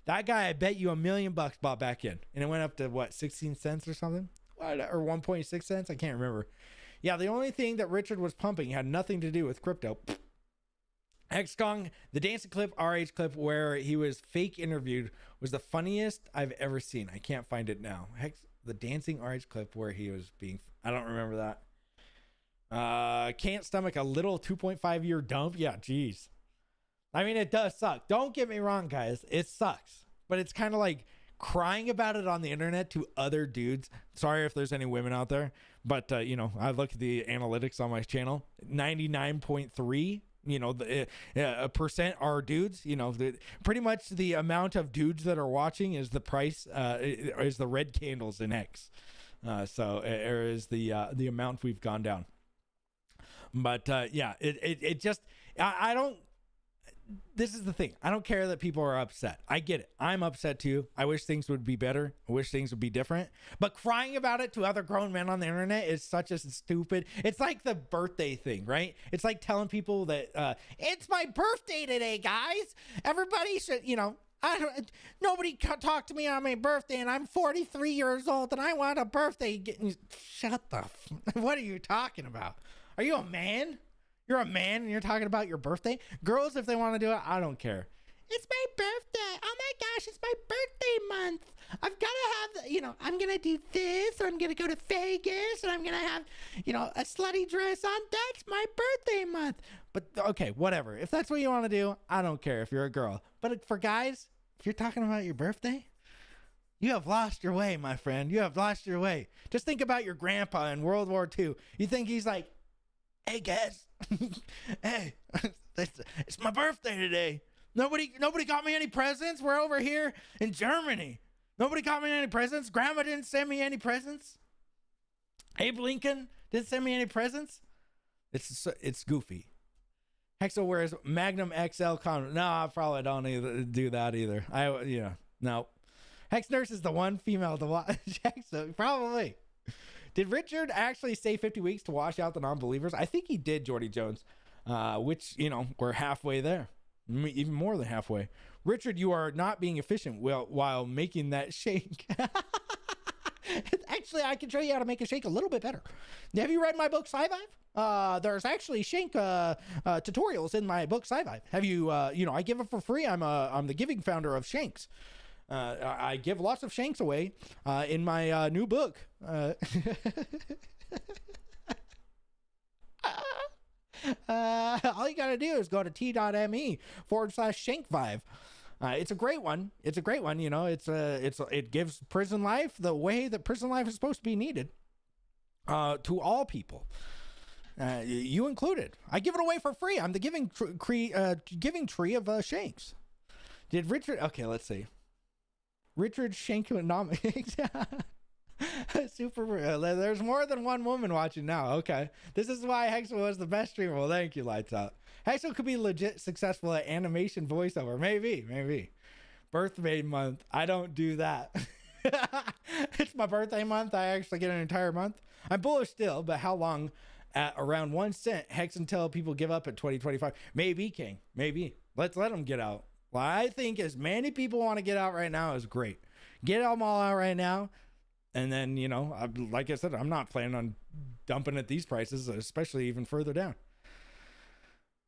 That guy, I bet you $1 million bought back in. And it went up to what, 16 cents or something? Or 1.6 cents? I can't remember. Yeah, the only thing that Richard was pumping had nothing to do with crypto. Hexgong, the dancing clip, RH clip where he was fake interviewed was the funniest I've ever seen. I can't find it now. The dancing RH clip where he was being, I don't remember that. Can't stomach a little 2.5 year dump. Yeah, geez. I mean, it does suck. Don't get me wrong, guys. It sucks. But it's kind of like crying about it on the internet to other dudes. Sorry if there's any women out there. But, you know, I look at the analytics on my channel. 99.3, you know, a percent are dudes. You know, pretty much the amount of dudes that are watching is the price, is the red candles in X. So there is the amount we've gone down. But, yeah, it just, I don't. This is the thing. I don't care that people are upset. I get it. I'm upset too. I wish things would be better. I wish things would be different. But crying about it to other grown men on the internet is such a stupid. It's like the birthday thing, right? It's like telling people that it's my birthday today, guys. Everybody should, you know, nobody talk to me on my birthday, and I'm 43 years old, and I want a birthday. Shut the. What are you talking about? Are you a man? You're a man and you're talking about your birthday? Girls, if they want to do it, I don't care. It's my birthday. Oh my gosh, it's my birthday month. I've got to have, you know, I'm going to do this, or I'm going to go to Vegas, and I'm going to have, you know, a slutty dress on. That's my birthday month. But okay, whatever. If that's what you want to do, I don't care if you're a girl. But for guys, if you're talking about your birthday, you have lost your way, my friend. You have lost your way. Just think about your grandpa in World War II. You think he's like, hey guys, hey, it's my birthday today. Nobody got me any presents. We're over here in Germany. Nobody got me any presents. Grandma didn't send me any presents. Abe Lincoln didn't send me any presents. It's goofy. Hexo wears Magnum XL condom. No, I probably don't do that either. No. Hex Nurse is the one female to watch Hexo. Probably. Did Richard actually say 50 weeks to wash out the non-believers? I think he did, Jordy Jones, which, you know, we're halfway there, even more than halfway. Richard, you are not being efficient while making that shake. Actually, I can show you how to make a shake a little bit better. Have you read my book, Sci-Vive? There's actually shank tutorials in my book, Sci-Vive. Have you, you know, I give it for free. I'm the giving founder of Shanks. I give lots of shanks away in my new book. All you got to do is go to t.me/shankvive. It's a great one. It's a great one. You know, it gives prison life the way that prison life is supposed to be needed to all people. You included. I give it away for free. I'm the giving tree of shanks. Did Richard? Okay, let's see. Richard Shankonomics. Super. There's more than one woman watching now. Okay. This is why Hexo was the best streamer. Well, thank you, Lights Out. Hexo could be legit successful at animation voiceover. Maybe. Birthday month. I don't do that. It's my birthday month. I actually get an entire month. I'm bullish still, but how long? At around 1 cent. Hex until people give up at 2025. Maybe, King. Maybe. Let's let them get out. Well, I think as many people want to get out right now is great. Get them all out right now. And then, you know, like I said, I'm not planning on dumping at these prices, especially even further down.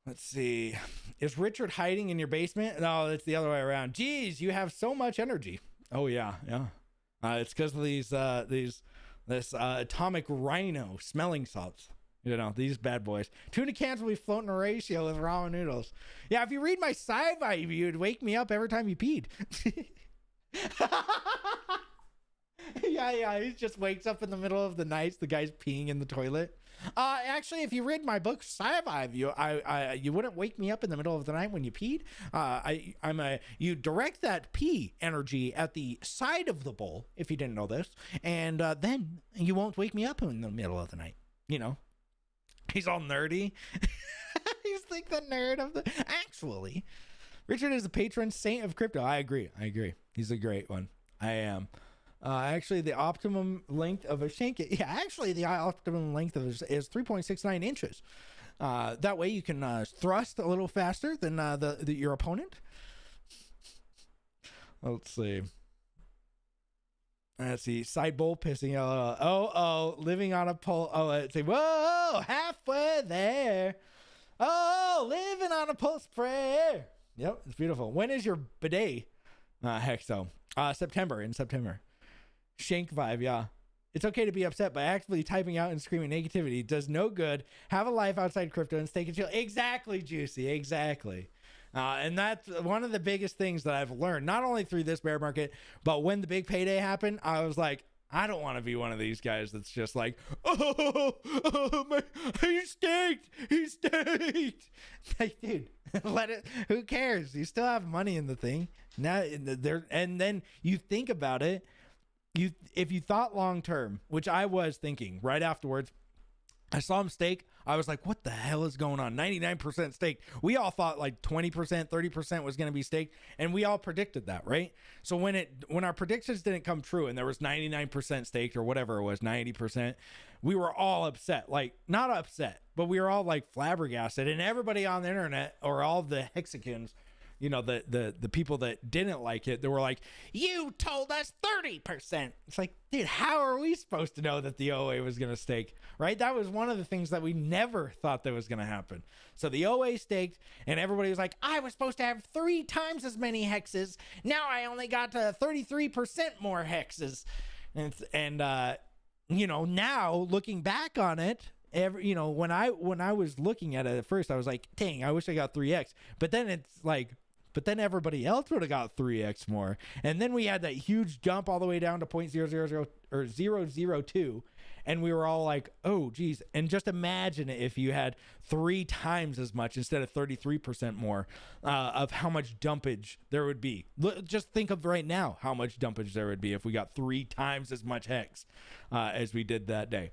Let's see. Is Richard hiding in your basement? No, it's the other way around. Geez, you have so much energy. Oh, yeah. It's because of this atomic rhino smelling salts. You know, these bad boys. Tuna cans will be floating a ratio with ramen noodles. Yeah, if you read my sci-fi, you'd wake me up every time you peed. Yeah. He just wakes up in the middle of the night. The guy's peeing in the toilet. Actually, if you read my book, Sci-Fi, you wouldn't wake me up in the middle of the night when you peed. You direct that pee energy at the side of the bowl, if you didn't know this, and then you won't wake me up in the middle of the night. You know, he's all nerdy. He's like the nerd of the. Actually, Richard is the patron saint of crypto. I agree. He's a great one. I am. Actually, the optimum length of a shank. Yeah, actually, the optimum length of it is 3.69 inches. That way, you can thrust a little faster than your opponent. Let's see. Side bowl pissing. Living on a pole. Oh, let's see. Whoa, halfway there. Oh, living on a pulse prayer. Yep, it's beautiful. When is your bidet, Hexo? In September. Shank vibe, yeah. It's okay to be upset, but actively typing out and screaming negativity does no good. Have a life outside crypto and stay chill. Exactly, Juicy. Exactly. And that's one of the biggest things that I've learned, not only through this bear market, but when the big payday happened, I was like, I don't want to be one of these guys that's just like, he staked. Like, dude, let it. Who cares? You still have money in the thing. Now, and then you think about it. If you thought long term, which I was thinking right afterwards, I saw him stake. I was like, what the hell is going on? 99% stake. We all thought like 20%, 30% was going to be staked. And we all predicted that, right? So when our predictions didn't come true and there was 99% staked or whatever it was, 90%, we were all upset. Like, not upset, but we were all like flabbergasted. And everybody on the internet, or all the hexagons, you know, the people that didn't like it, they were like, you told us 30%. It's like, dude, how are we supposed to know that the OA was going to stake, right? That was one of the things that we never thought that was going to happen. So the OA staked, and everybody was like, I was supposed to have 3 times as many hexes. Now I only got 33% more hexes. And you know, now looking back on it, you know, when I was looking at it at first, I was like, dang, I wish I got 3x. But then it's like, but then everybody else would have got 3x more. And then we had that huge jump all the way down to 0.000 or 002. And we were all like, oh, geez. And just imagine if you had 3 times as much instead of 33% more of how much dumpage there would be. Just think of right now how much dumpage there would be if we got 3 times as much hex as we did that day.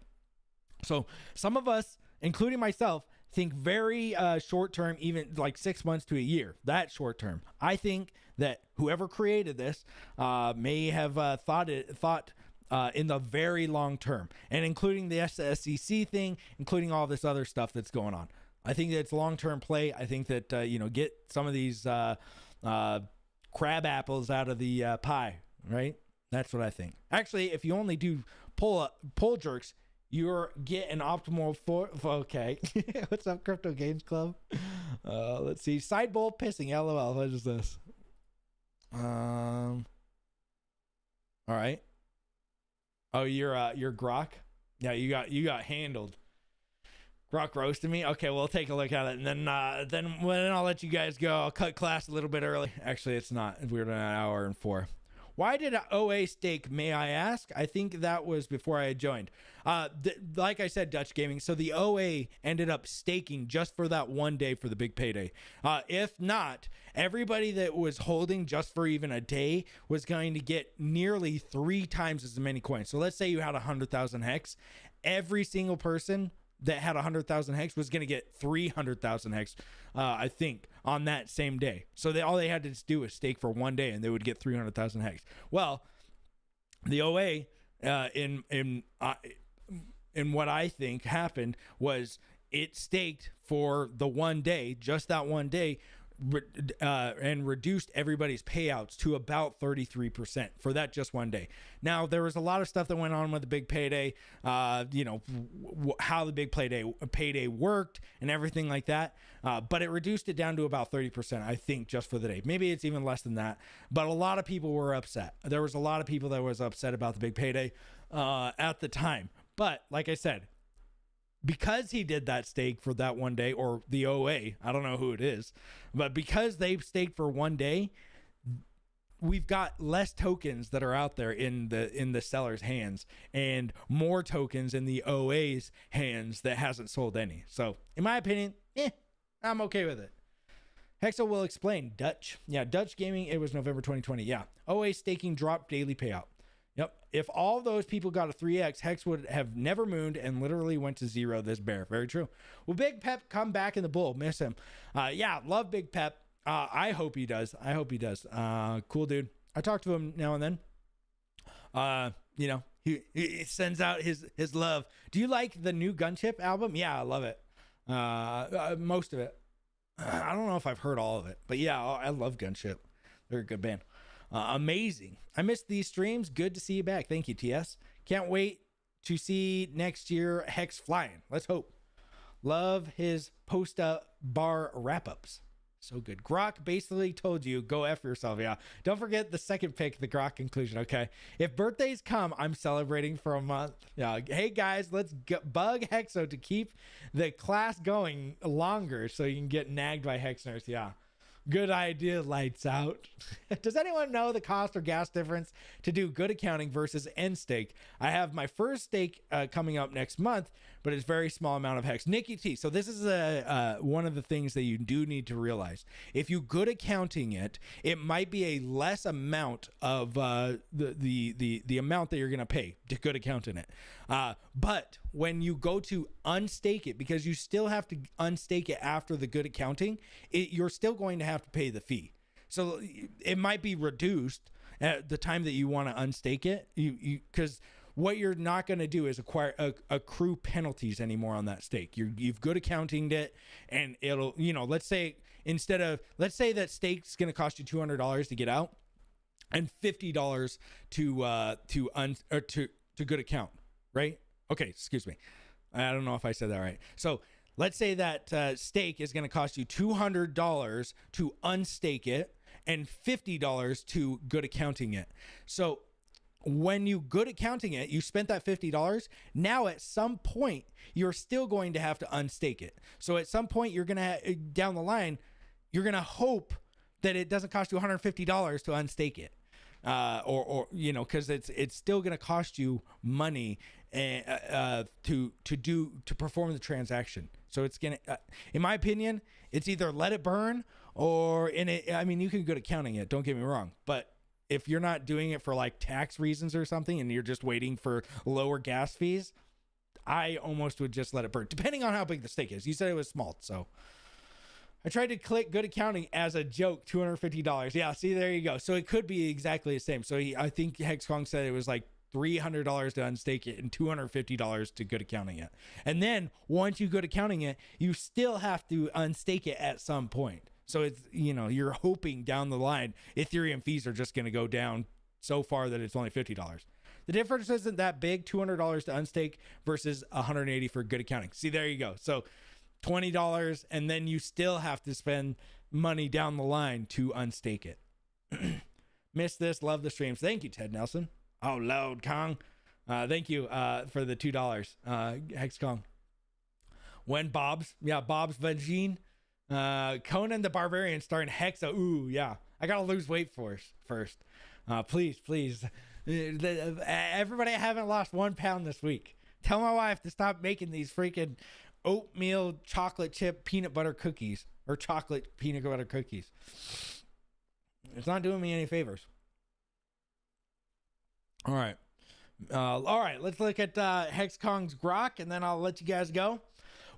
So some of us, including myself, think very short term, even like 6 months to a year. That short term. I think that whoever created this may have thought in the very long term, and including the SEC thing, including all this other stuff that's going on. I think that it's long term play. I think that you know, get some of these crab apples out of the pie, right? That's what I think. Actually, if you only do pull jerks, you're get an optimal okay. What's up, Crypto Games Club? Let's see. Side bowl pissing. LOL. What is this? All right. Oh, you're Grok. Yeah, you got handled. Grok roasted me. Okay, we'll take a look at it, and then I'll let you guys go. I'll cut class a little bit early. Actually, it's not. We're at an hour and 4. Why did OA stake, may I ask? I think that was before I had joined. Like I said, Dutch Gaming. So the OA ended up staking just for that one day for the big payday. If not, everybody that was holding just for even a day was going to get nearly 3 times as many coins. So let's say you had 100,000 hex. Every single person that had 100,000 hex was going to get 300,000 hex, I think, on that same day. So all they had to do was stake for one day, and they would get 300,000 hex. Well, the OA in what I think happened was it staked for the one day, just that one day, and reduced everybody's payouts to about 33% for that just one day. Now, there was a lot of stuff that went on with the big payday, you know, how the big payday worked and everything like that. But it reduced it down to about 30%, I think, just for the day. Maybe it's even less than that. But a lot of people were upset. There was a lot of people that was upset about the big payday at the time. But like I said, because he did that stake for that one day, or the OA, I don't know who it is, but because they staked for one day, we've got less tokens that are out there in the seller's hands and more tokens in the OA's hands that hasn't sold any. So in my opinion, I'm okay with it. Hexo will explain. Dutch. Yeah, Dutch Gaming, it was November 2020. Yeah. OA staking dropped daily payout. Yep. If all those people got a 3x, Hex would have never mooned and literally went to zero this bear. Very true. Will Big Pep come back in the bull? Miss him. Yeah, love Big Pep. I hope he does. Cool dude. I talk to him now and then. You know, he sends out his love. Do you like the new Gunship album? Yeah, I love it. Most of it. I don't know if I've heard all of it, but yeah, I love Gunship. They're a good band. Amazing. I missed these streams. Good to see you back. Thank you, TS. Can't wait to see next year Hex flying. Let's hope. Love his post-up bar wrap-ups. So good. Grok basically told you, go F yourself. Yeah. Don't forget the second pick, the Grok conclusion. Okay. If birthdays come, I'm celebrating for a month. Yeah. Hey guys, let's bug Hexo to keep the class going longer so you can get nagged by Hexners. Yeah. Good idea, lights out. Does anyone know the cost or gas difference to do good accounting versus end stake? I have my first stake coming up next month, but it's very small amount of Hex. Nikki T. So this is one of the things that you do need to realize. If you good accounting it, it might be a less amount of the amount that you're gonna pay to good accounting it. But when you go to unstake it, because you still have to unstake it after the good accounting, you're still going to have to pay the fee. So it might be reduced at the time that you want to unstake it, because what you're not going to do is accrue penalties anymore on that stake. You've good accountinged it, and it'll, let's say that stake's going to cost you $200 to get out, and $50 to good account, right? Okay, excuse me. I don't know if I said that right. So let's say that stake is going to cost you $200 to unstake it and $50 to good accounting it. So when you good accounting it, you spent that $50. Now at some point, you're still going to have to unstake it. So at some point, you're going to, down the line, you're going to hope that it doesn't cost you $150 to unstake it. Because it's still going to cost you money to perform the transaction. So it's gonna, in my opinion, it's either let it burn or you can go to counting it. Don't get me wrong, but if you're not doing it for like tax reasons or something, and you're just waiting for lower gas fees, I almost would just let it burn, depending on how big the stake is. You said it was small, so. I tried to click good accounting as a joke, $250. Yeah, see, there you go. So it could be exactly the same. So I think Hex Kong said it was like $300 to unstake it and $250 to good accounting it. And then once you good accounting it, you still have to unstake it at some point. So it's, you're hoping down the line, Ethereum fees are just going to go down so far that it's only $50. The difference isn't that big, $200 to unstake versus $180 for good accounting. See, there you go. So $20, and then you still have to spend money down the line to unstake it. Miss this, love the streams. Thank you, Ted Nelson. Oh, Lord Kong. Thank you for the $2, Hex Kong. When Bob's Vagine. Conan the Barbarian starring Hexa. Ooh, yeah. I gotta lose weight first. Please. Everybody, I haven't lost 1 pound this week. Tell my wife to stop making these freaking oatmeal chocolate chip peanut butter cookies, or chocolate peanut butter cookies. It's not doing me any favors. All right, let's look at Hex Kong's grok, and then I'll let you guys go.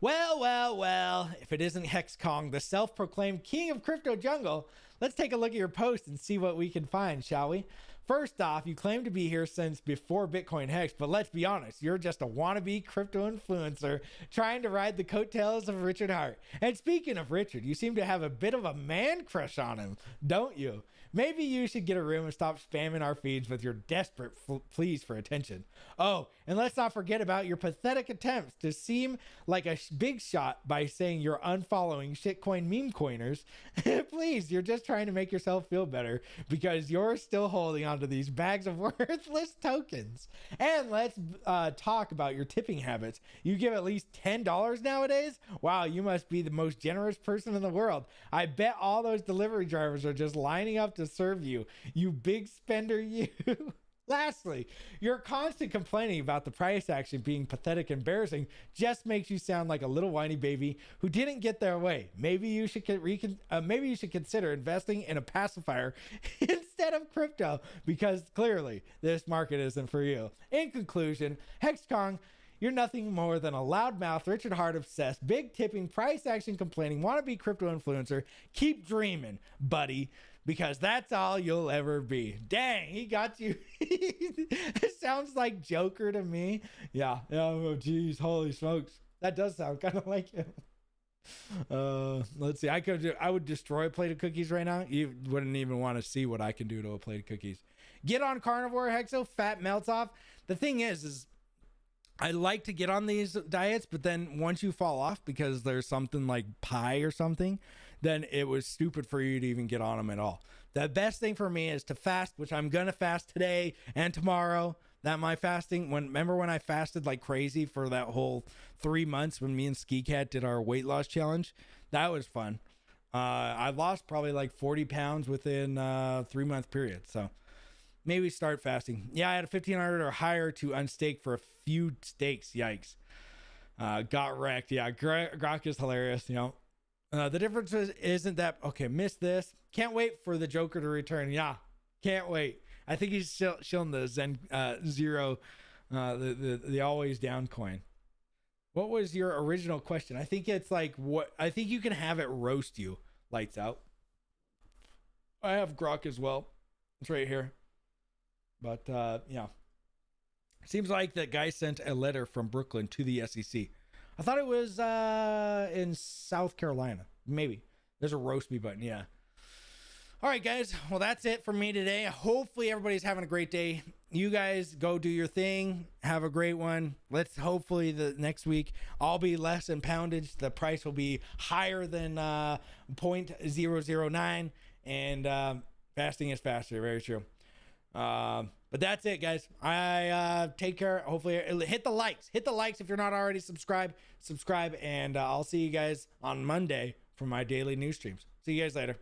Well, if it isn't Hex Kong, the self-proclaimed king of crypto jungle, let's take a look at your post and see what we can find, shall we? First off, you claim to be here since before Bitcoin Hex, but let's be honest, you're just a wannabe crypto influencer trying to ride the coattails of Richard Hart. And speaking of Richard, you seem to have a bit of a man crush on him, don't you? Maybe you should get a room and stop spamming our feeds with your desperate pleas for attention. Oh, and let's not forget about your pathetic attempts to seem like a big shot by saying you're unfollowing shitcoin meme coiners. Please, you're just trying to make yourself feel better because you're still holding onto these bags of worthless tokens. And let's talk about your tipping habits. You give at least $10 nowadays? Wow, you must be the most generous person in the world. I bet all those delivery drivers are just lining up to serve you. You big spender, you. Lastly, your constant complaining about the price action being pathetic and embarrassing just makes you sound like a little whiny baby who didn't get their way. Maybe you should consider investing in a pacifier instead of crypto, because clearly this market isn't for you. In conclusion, Hexcong, you're nothing more than a loudmouth, Richard Hart obsessed, big tipping, price action complaining, wannabe crypto influencer. Keep dreaming, buddy, because that's all you'll ever be. Dang, he got you. It sounds like Joker to me. Yeah. Oh, geez. Holy smokes. That does sound kind of like him. Let's see. I would destroy a plate of cookies right now. You wouldn't even want to see what I can do to a plate of cookies. Get on carnivore, Hexo. Fat melts off. The thing is I like to get on these diets, but then once you fall off because there's something like pie or something, then it was stupid for you to even get on them at all. The best thing for me is to fast, which I'm going to fast today and tomorrow. That my fasting, remember when I fasted like crazy for that whole 3 months when me and Ski Cat did our weight loss challenge? That was fun. I lost probably like 40 pounds within a 3-month period. So maybe start fasting. Yeah, I had a 1,500 or higher to unstake for a few steaks. Yikes. Got wrecked. Yeah, Grok is hilarious, you know. The difference isn't that, okay, missed this. Can't wait for the Joker to return. Yeah, can't wait. I think he's still showing the Zen Zero, the always down coin. What was your original question? I think it's like, I think you can have it roast you. Lights out. I have Grok as well. It's right here. But yeah. Seems like that guy sent a letter from Brooklyn to the SEC. I thought it was in South Carolina. Maybe. There's a roast me button. Yeah. All right, guys. Well, that's it for me today. Hopefully everybody's having a great day. You guys go do your thing. Have a great one. Let's hopefully the next week I'll be less in poundage. The price will be higher than 0.009. And fasting is faster. Very true. But that's it, guys. I take care. Hopefully hit the likes if you're not already subscribed, and I'll see you guys on Monday for my daily news streams. See you guys later.